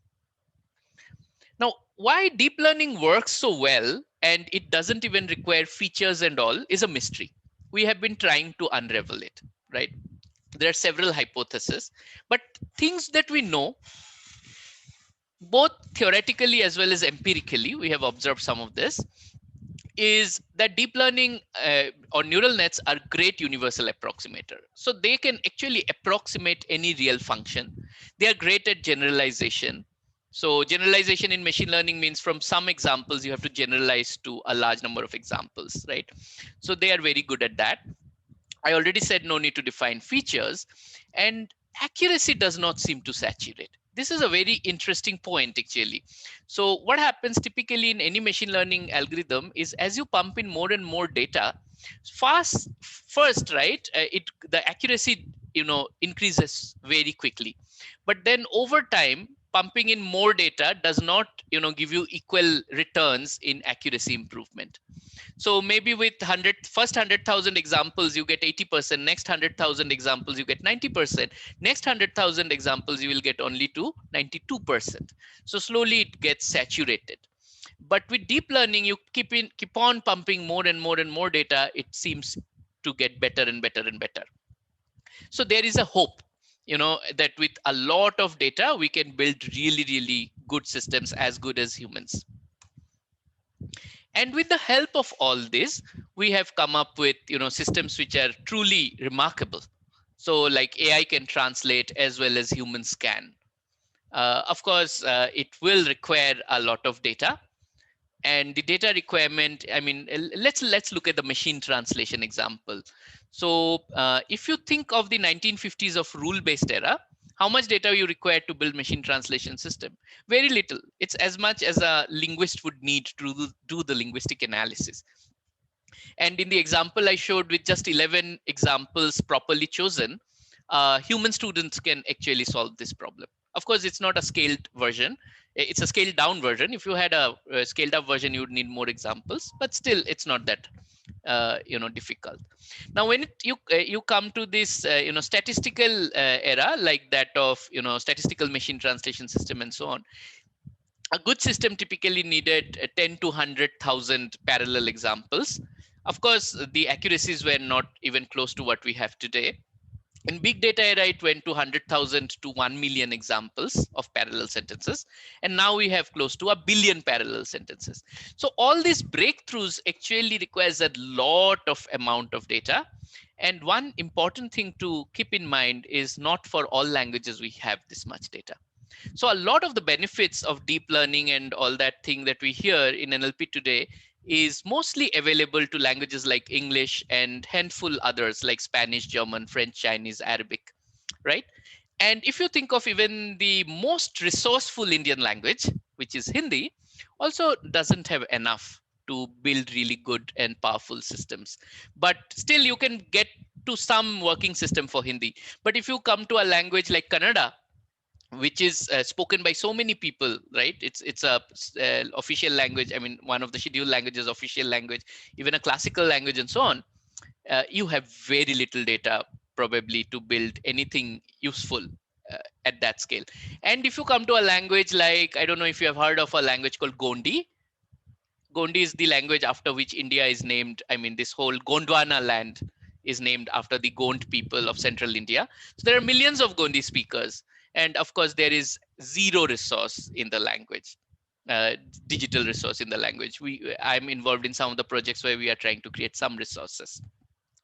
Now, why deep learning works so well and it doesn't even require features and all is a mystery. We have been trying to unravel it, right? There are several hypotheses, but things that we know, both theoretically as well as empirically, we have observed some of this, is that deep learning or neural nets are great universal approximator. So they can actually approximate any real function. They are great at generalization. So generalization in machine learning means from some examples, you have to generalize to a large number of examples, right? So they are very good at that. I already said no need to define features, and accuracy does not seem to saturate. This is a very interesting point actually. So what happens typically in any machine learning algorithm is as you pump in more and more data, first, right, the accuracy increases very quickly. But then over time, pumping in more data does not give you equal returns in accuracy improvement. So maybe with first 100,000 examples, you get 80%. Next 100,000 examples, you get 90%. Next 100,000 examples, you will get only to 92%. So slowly it gets saturated. But with deep learning, you keep on pumping more and more and more data. It seems to get better and better and better. So there is a hope, that with a lot of data, we can build really, really good systems as good as humans. And with the help of all this, we have come up with systems which are truly remarkable. So like AI can translate as well as humans can. Of course, it will require a lot of data. And the data requirement, I mean, let's look at the machine translation example. So if you think of the 1950s of rule-based era, how much data you require to build machine translation system? Very little. It's as much as a linguist would need to do the linguistic analysis. And in the example I showed with just 11 examples properly chosen, human students can actually solve this problem. Of course, it's not a scaled version. It's a scaled down version. If you had a scaled up version, you would need more examples, but still it's not that difficult. Now when you come to this statistical era, like that of statistical machine translation system and so on, a good system typically needed 10 to 100,000 parallel examples. Of course, the accuracies were not even close to what we have today. In big data era, it went to 100,000 to 1 million examples of parallel sentences. And now we have close to a billion parallel sentences. So all these breakthroughs actually requires a lot of amount of data. And one important thing to keep in mind is not for all languages we have this much data. So a lot of the benefits of deep learning and all that thing that we hear in NLP today is mostly available to languages like English and handful others like Spanish, German, French, Chinese, Arabic, right? And if you think of even the most resourceful Indian language, which is Hindi, also doesn't have enough to build really good and powerful systems. But still you can get to some working system for Hindi. But if you come to a language like Kannada, which is spoken by so many people, right? It's a official language. I mean, one of the scheduled languages, official language, even a classical language, and so on. You have very little data probably to build anything useful at that scale. And if you come to a language like, I don't know if you have heard of a language called Gondi. Gondi is the language after which India is named. I mean, this whole Gondwana land is named after the Gond people of central India. So there are millions of Gondi speakers. And of course, there is zero resource in the language, digital resource in the language. I'm involved in some of the projects where we are trying to create some resources.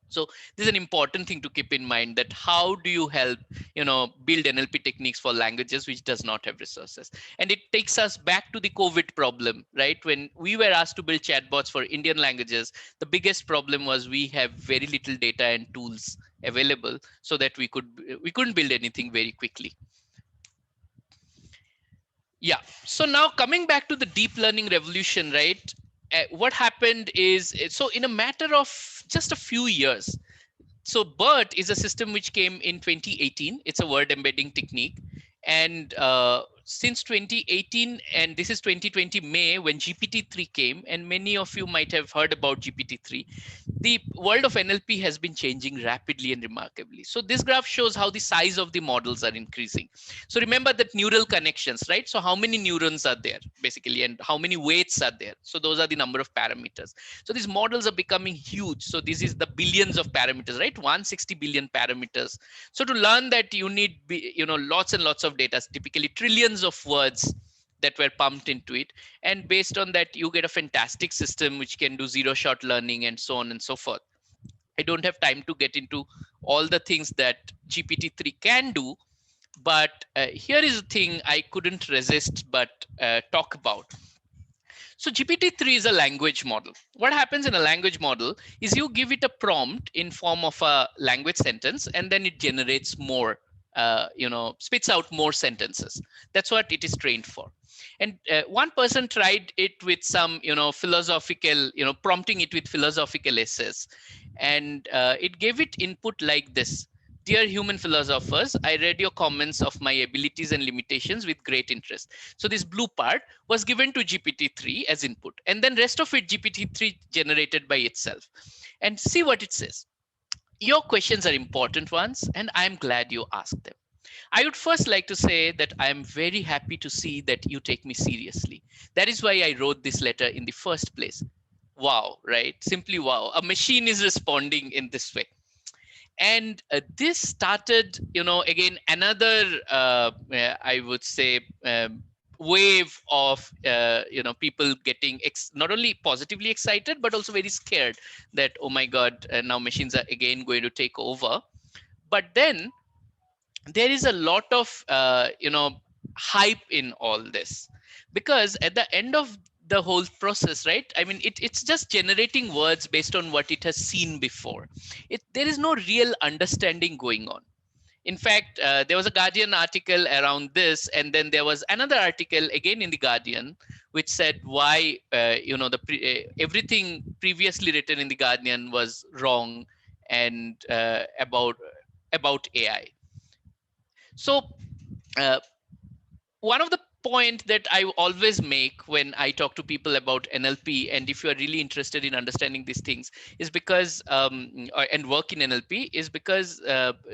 So this is an important thing to keep in mind, that how do you help build NLP techniques for languages which does not have resources. And it takes us back to the COVID problem, right? When we were asked to build chatbots for Indian languages, the biggest problem was we have very little data and tools available, so that we couldn't build anything very quickly. Yeah, so now coming back to the deep learning revolution, right? What happened is, so in a matter of just a few years, so BERT is a system which came in 2018. It's a word embedding technique. And since 2018, and this is 2020 May when GPT-3 came, and many of you might have heard about GPT-3, the world of NLP has been changing rapidly and remarkably. So this graph shows how the size of the models are increasing. So remember that neural connections, right? So how many neurons are there basically, and how many weights are there? So those are the number of parameters. So these models are becoming huge. So this is the billions of parameters, right? 160 billion parameters. So to learn that, you need lots and lots of data, typically trillions of words that were pumped into it. And based on that, you get a fantastic system which can do zero shot learning and so on and so forth. I don't have time to get into all the things that GPT-3 can do, but here is a thing I couldn't resist but talk about. So GPT-3 is a language model. What happens in a language model is you give it a prompt in form of a language sentence, and then it generates more, spits out more sentences. That's what it is trained for. And one person tried it with some, philosophical, prompting it with philosophical essays. And it gave it input like this. Dear human philosophers, I read your comments of my abilities and limitations with great interest. So this blue part was given to GPT-3 as input, and then rest of it GPT-3 generated by itself. And see what it says. Your questions are important ones, and I'm glad you asked them. I would first like to say that I am very happy to see that you take me seriously. That is why I wrote this letter in the first place. Wow, right? Simply wow. A machine is responding in this way. And this started, again, another, I would say, wave of, people getting not only positively excited, but also very scared that, oh my God, now machines are again going to take over. But then there is a lot of, hype in all this, because at the end of the whole process, right? I mean, it's just generating words based on what it has seen before. There is no real understanding going on. In fact, there was a Guardian article around this, and then there was another article again in the Guardian, which said why, everything previously written in the Guardian was wrong, and about AI. So one of the point that I always make when I talk to people about NLP, and if you are really interested in understanding these things, is because and work in NLP, is because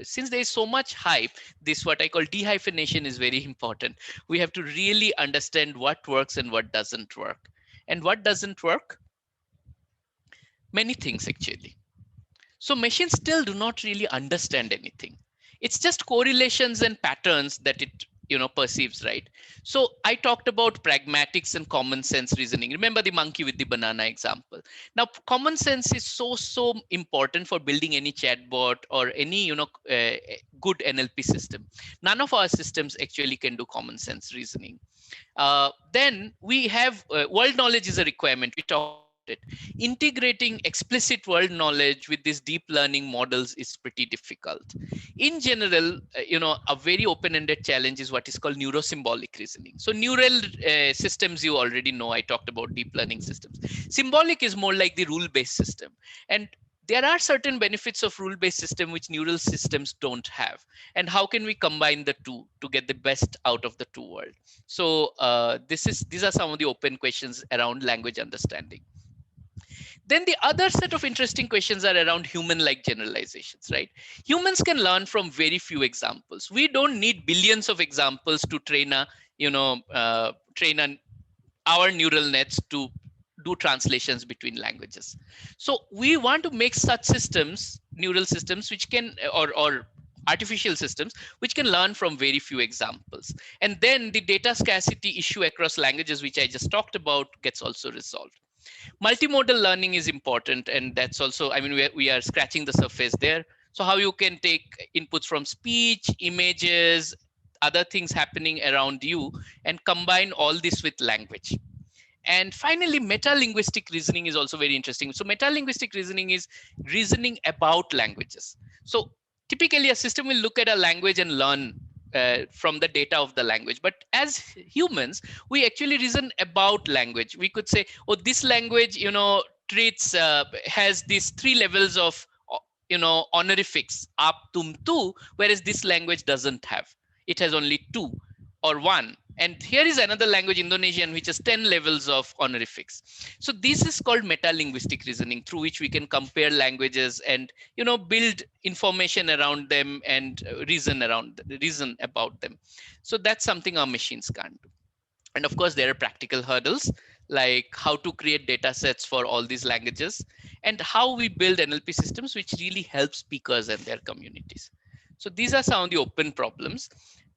since there is so much hype, this what I call dehyphenation is very important. We have to really understand what works and what doesn't work. And what doesn't work? Many things actually. So machines still do not really understand anything. It's just correlations and patterns that it perceives, right? So I talked about pragmatics and common sense reasoning. Remember the monkey with the banana example. Now common sense is so important for building any chatbot or any good NLP system. None of our systems actually can do common sense reasoning. Then we have world knowledge is a requirement. We talked about it. Integrating explicit world knowledge with these deep learning models is pretty difficult. In general, a very open-ended challenge is what is called neurosymbolic reasoning. So neural systems, you already know, I talked about deep learning systems. Symbolic is more like the rule-based system. And there are certain benefits of rule-based system which neural systems don't have. And how can we combine the two to get the best out of the two worlds? So these are some of the open questions around language understanding. Then the other set of interesting questions are around human-like generalizations, right? Humans can learn from very few examples. We don't need billions of examples to train our neural nets to do translations between languages. So we want to make such systems, neural systems, which can, or artificial systems, which can learn from very few examples. And then the data scarcity issue across languages, which I just talked about, gets also resolved. Multimodal learning is important, and that's also, I mean, we are scratching the surface there. So how you can take inputs from speech, images, other things happening around you, and combine all this with language. And finally, meta-linguistic reasoning is also very interesting. So meta-linguistic reasoning is reasoning about languages. So typically a system will look at a language and learn from the data of the language. But as humans, we actually reason about language. We could say, oh, this language, treats, has these 3 levels of, honorifics, up, tum, tu, whereas this language doesn't have. It has only 2 or 1. And here is another language, Indonesian, which has 10 levels of honorifics. So this is called meta-linguistic reasoning, through which we can compare languages and build information around them and reason about them. So that's something our machines can't do. And of course, there are practical hurdles, like how to create data sets for all these languages and how we build NLP systems which really help speakers and their communities. So these are some of the open problems.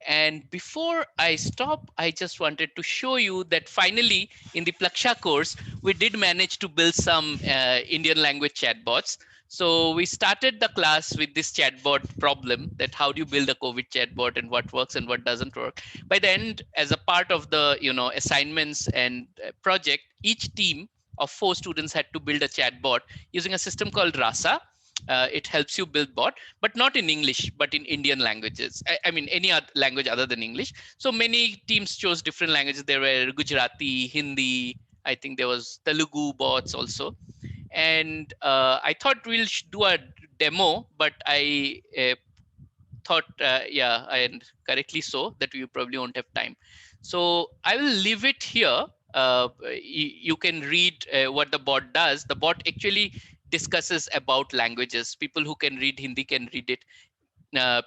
And before I stop, I just wanted to show you that finally in the Plaksha course, we did manage to build some Indian language chatbots. So we started the class with this chatbot problem, that how do you build a COVID chatbot and what works and what doesn't work. By the end, as a part of the assignments and project, each team of 4 students had to build a chatbot using a system called Rasa. It helps you build bot, but not in English, but in Indian languages. I mean, any other language other than English. So many teams chose different languages. There were Gujarati, Hindi, I think there was Telugu bots also. And I thought we'll do a demo, but I thought, yeah, and correctly so, that we probably won't have time. So I will leave it here. You can read what the bot does. The bot actually discusses about languages. People who can read Hindi can read it.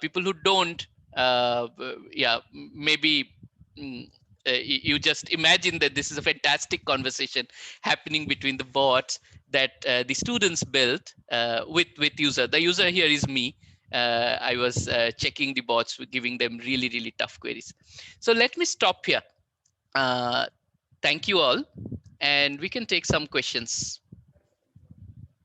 People who don't, yeah, maybe you just imagine that this is a fantastic conversation happening between the bots that the students built with user. The user here is me. I was checking the bots, giving them really tough queries. So let me stop here. Thank you all, and we can take some questions.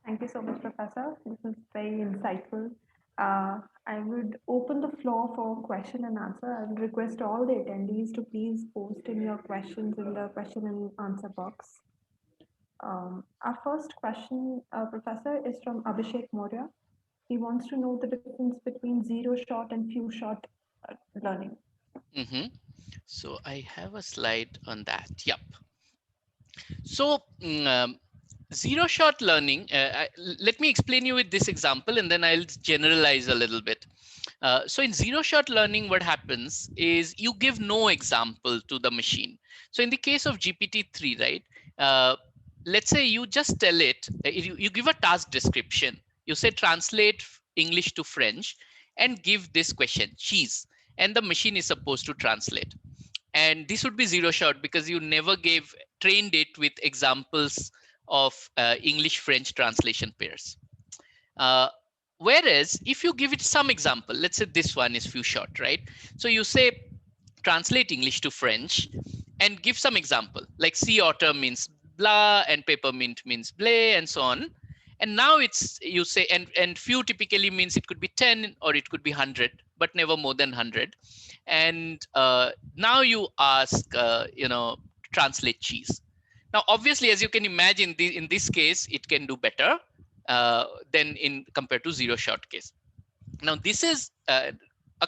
Thank you so much, Professor. This is very insightful. I would open the floor for question and answer. I would request all the attendees to please post in your questions in the question and answer box. Our first question, Professor, is from Abhishek Maurya. He wants to know the difference between zero shot and few shot learning. So I have a slide on that. Yep. So Zero shot learning, let me explain you with this example and then I'll generalize a little bit. So in zero shot learning, what happens is you give no example to the machine. So in the case of GPT-3, right? Let's say you just tell it, you give a task description. You say translate English to French and give this question, cheese, and the machine is supposed to translate. And this would be zero shot because you never trained it with examples of English French translation pairs. uh, Whereas if you give it some example, let's say this one is few shot, right? So you say translate English to French and give some example, like sea otter means blah and peppermint means blay and so on. And now it's, you say, and few typically means it could be 10 or it could be 100, but never more than 100. And now you ask, translate cheese. Now, obviously, as you can imagine, in this case, it can do better than in compared to zero shot case. Now, this is a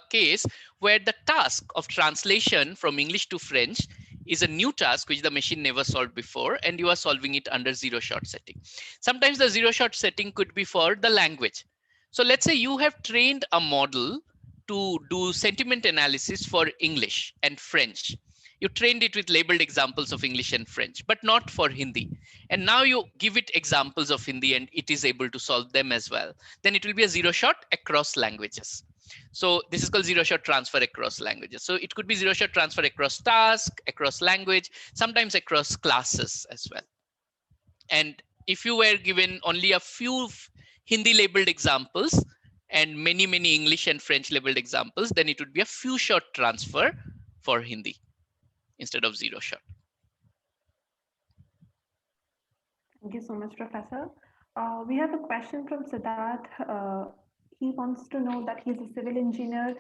case where the task of translation from English to French is a new task which the machine never solved before, and you are solving it under zero shot setting. Sometimes the zero shot setting could be for the language. So let's say you have trained a model to do sentiment analysis for English and French. You trained it with labeled examples of English and French, but not for Hindi. And now you give it examples of Hindi and it is able to solve them as well. Then it will be a zero shot across languages. So this is called zero shot transfer across languages. So it could be zero shot transfer across task, across language, sometimes across classes as well. And if you were given only a few Hindi labeled examples and many English and French labeled examples, then it would be a few shot transfer for Hindi instead of zero shot. Thank you so much, Professor. We have a question from Siddharth. He wants to know that he's a civil engineer.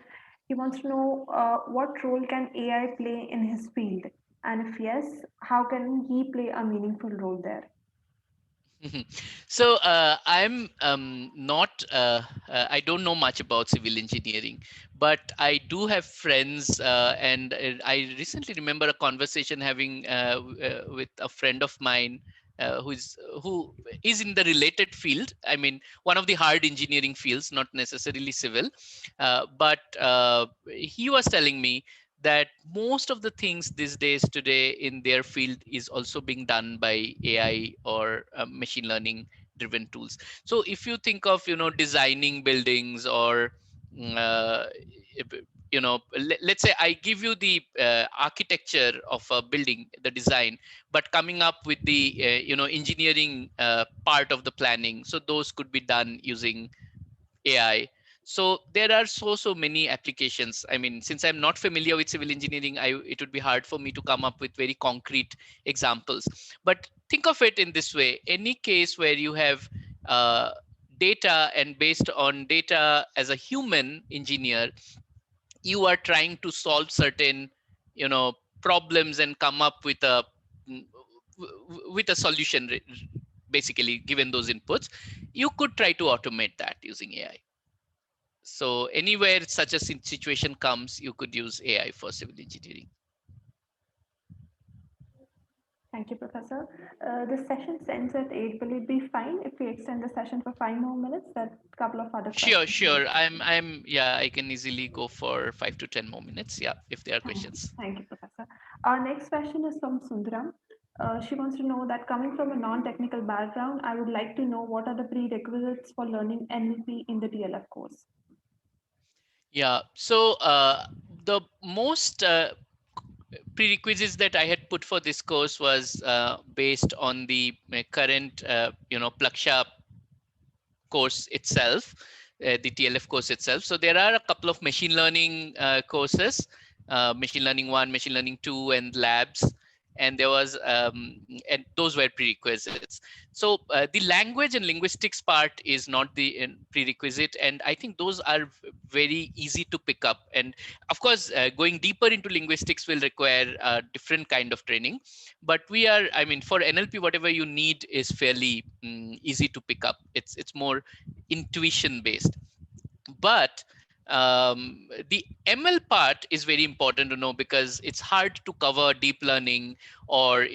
He wants to know what role can AI play in his field? And if yes, how can he play a meaningful role there? So I'm not, I don't know much about civil engineering, but I do have friends, and I recently remember a conversation having with a friend of mine who is in the related field. I mean, one of the hard engineering fields, not necessarily civil, but he was telling me that most of the things these days today in their field is also being done by AI or machine learning driven tools. So if you think of, designing buildings or, mm, uh, let's say I give you the architecture of a building, the design, but coming up with the, engineering part of the planning. So those could be done using AI. So there are so many applications. I mean, since I'm not familiar with civil engineering, it would be hard for me to come up with very concrete examples. But think of it in this way: any case where you have data, and based on data as a human engineer, you are trying to solve certain, problems and come up with a mm, with a solution. Basically, given those inputs, you could try to automate that using AI. So anywhere such a situation comes, you could use AI for civil engineering. Thank you, Professor. The session ends at 8. Will it be fine if we extend the session for 5 more minutes? There are a couple of other Sure, questions. sure. Yeah, I can easily go for 5 to 10 more minutes. Yeah, if there are questions. Thank you, Professor. Our next question is from Sundaram. She wants to know that coming from a non-technical background, I would like to know what are the prerequisites for learning NLP in the DLF course. Yeah, so the most prerequisites that I had put for this course was based on the current, Plaksha course itself, the TLF course itself. So there are a couple of machine learning courses, machine learning 1, machine learning 2, and labs. And there was, and those were prerequisites. So the language and linguistics part is not the prerequisite. And I think those are very easy to pick up. And of course, going deeper into linguistics will require a different kind of training. But I mean, for NLP, whatever you need is fairly easy to pick up. It's more intuition based. But The ML part is very important to know because it's hard to cover deep learning or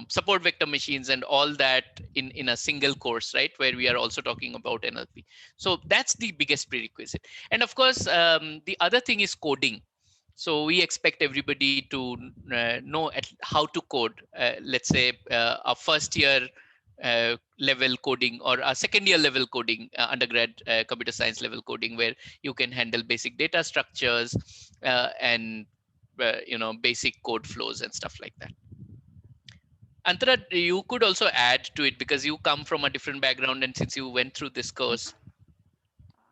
support vector machines and all that in a single course, right? Where we are also talking about NLP. So that's the biggest prerequisite. And of course, the other thing is coding. So we expect everybody to know how to code. Let's say a first year level coding or a second year level coding, undergrad computer science level coding, where you can handle basic data structures and basic code flows and stuff like that. Antara, you could also add to it because you come from a different background, and since you went through this course.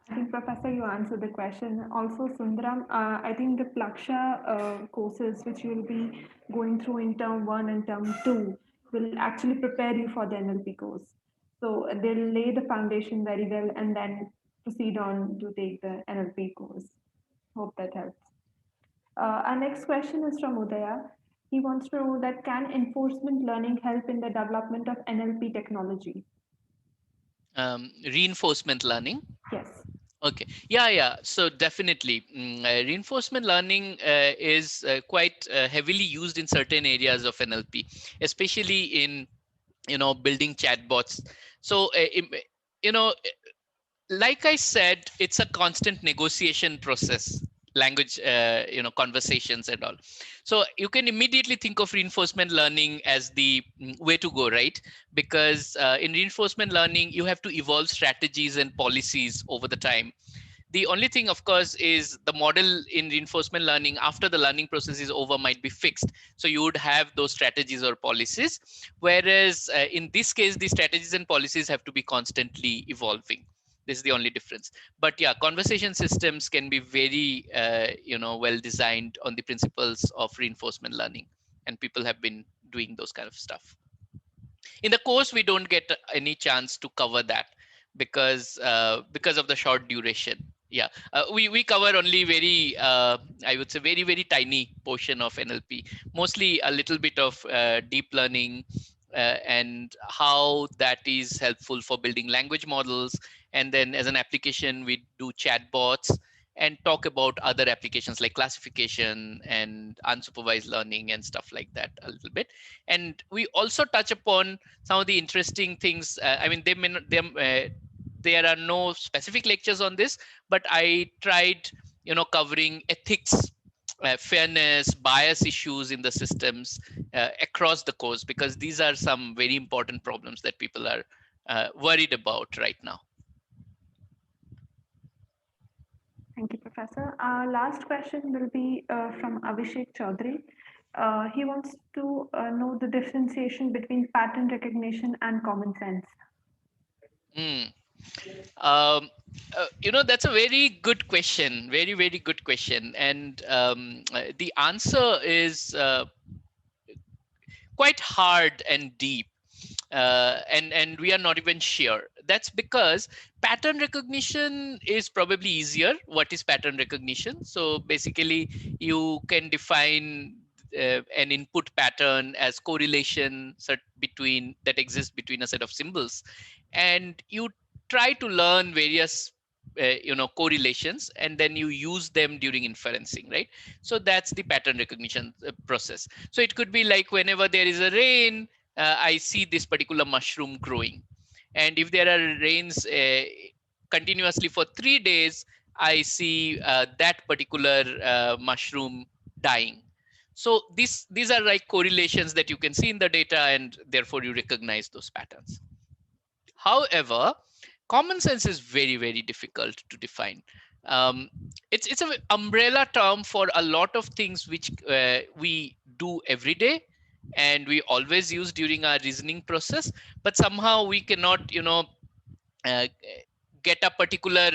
I think, Professor, you answered the question. Also, Sundaram, I think the Plaksha courses which you will be going through in term 1 and term 2 will actually prepare you for the NLP course. So they'll lay the foundation very well and then proceed on to take the NLP course. Hope that helps. Our next question is from Udaya. He wants to know that can enforcement learning help in the development of NLP technology? Reinforcement learning. Yes. Okay. Yeah. So definitely, reinforcement learning is quite heavily used in certain areas of NLP, especially in building chatbots. So you know like I said, it's a constant negotiation process, language, conversations and all. So you can immediately think of reinforcement learning as the way to go, right? Because in reinforcement learning, you have to evolve strategies and policies over the time. The only thing, of course, is the model in reinforcement learning after the learning process is over might be fixed. So you would have those strategies or policies. Whereas in this case, the strategies and policies have to be constantly evolving. This is the only difference. But yeah, conversation systems can be very, well designed on the principles of reinforcement learning. And people have been doing those kind of stuff. In the course, we don't get any chance to cover that because of the short duration. Yeah, we cover only very I would say very tiny portion of NLP, mostly a little bit of deep learning and how that is helpful for building language models. And then as an application, we do chatbots and talk about other applications like classification and unsupervised learning and stuff like that a little bit. And we also touch upon some of the interesting things. I mean, they may not, there are no specific lectures on this, but I tried, covering ethics, fairness, bias issues in the systems across the course, because these are some very important problems that people are worried about right now. Thank you, Professor. Our last question will be from Abhishek Chaudhary. He wants to know the differentiation between pattern recognition and common sense. Mm. That's a very good question. Very good question. And the answer is quite hard and deep. And we are not even sure. That's because pattern recognition is probably easier. What is pattern recognition? So basically, you can define an input pattern as correlation between that exists between a set of symbols, and you try to learn various correlations, and then you use them during inferencing, right? So that's the pattern recognition process. So it could be like whenever there is a rain, I see this particular mushroom growing. And if there are rains continuously for 3 days, I see that particular mushroom dying. So these are like correlations that you can see in the data, and therefore you recognize those patterns. However, common sense is very difficult to define. It's an umbrella term for a lot of things which we do every day and we always use during our reasoning process, but somehow we cannot uh, get a particular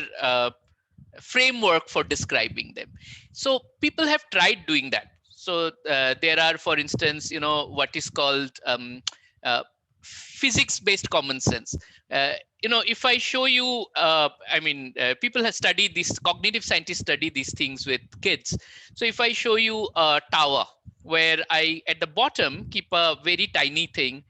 framework for describing them. So people have tried doing that. So there are, for instance, what is called physics-based common sense. If I show you, people have studied this, cognitive scientists study these things with kids. So if I show you a tower where I, at the bottom, keep a very tiny thing,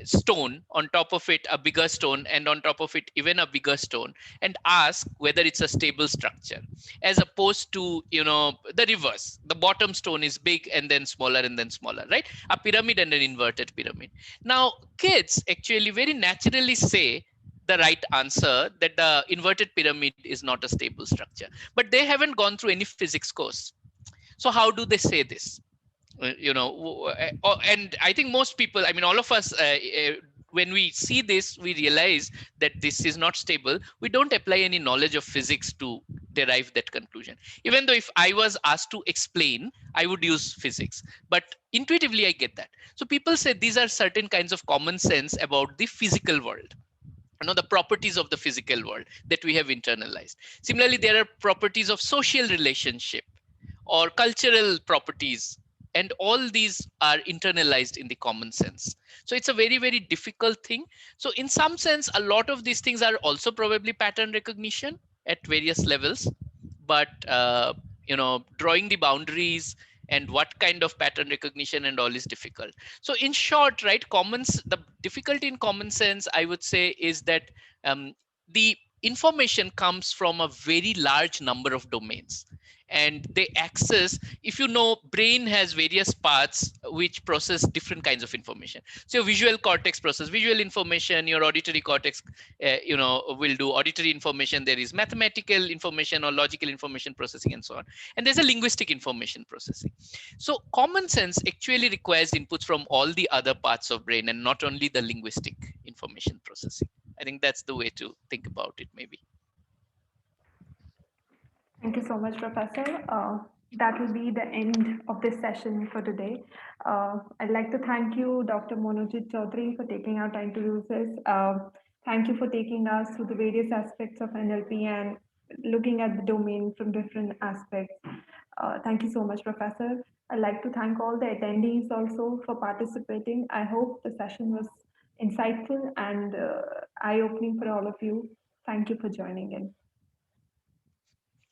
stone, on top of it a bigger stone, and on top of it even a bigger stone, and ask whether it's a stable structure, as opposed to, the reverse. The bottom stone is big and then smaller, right? A pyramid and an inverted pyramid. Now kids actually very naturally say the right answer, that the inverted pyramid is not a stable structure, but they haven't gone through any physics course. So how do they say this? And I think most people, I mean all of us, when we see this, we realize that this is not stable. We don't apply any knowledge of physics to derive that conclusion. Even though if I was asked to explain, I would use physics, but intuitively I get that. So people say these are certain kinds of common sense about the physical world, the properties of the physical world that we have internalized. Similarly, there are properties of social relationship or cultural properties, and all these are internalized in the common sense. So it's a very, very difficult thing. So in some sense, a lot of these things are also probably pattern recognition at various levels, but drawing the boundaries and what kind of pattern recognition and all is difficult. So in short, right, the difficulty in common sense, I would say, is that the information comes from a very large number of domains, and they access, if brain has various parts which process different kinds of information. So your visual cortex process visual information, your auditory cortex will do auditory information, there is mathematical information or logical information processing, and so on, and there's a linguistic information processing. So common sense actually requires inputs from all the other parts of brain and not only the linguistic information processing. I think that's the way to think about it, maybe. Thank you so much, Professor. That will be the end of this session for today. I'd like to thank you, Dr. Monojit Chaudhary, for taking our time to do this. Thank you for taking us through the various aspects of NLP and looking at the domain from different aspects. Thank you so much, Professor. I'd like to thank all the attendees also for participating. I hope the session was insightful and eye-opening for all of you. Thank you for joining in.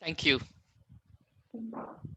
Thank you. Thank you.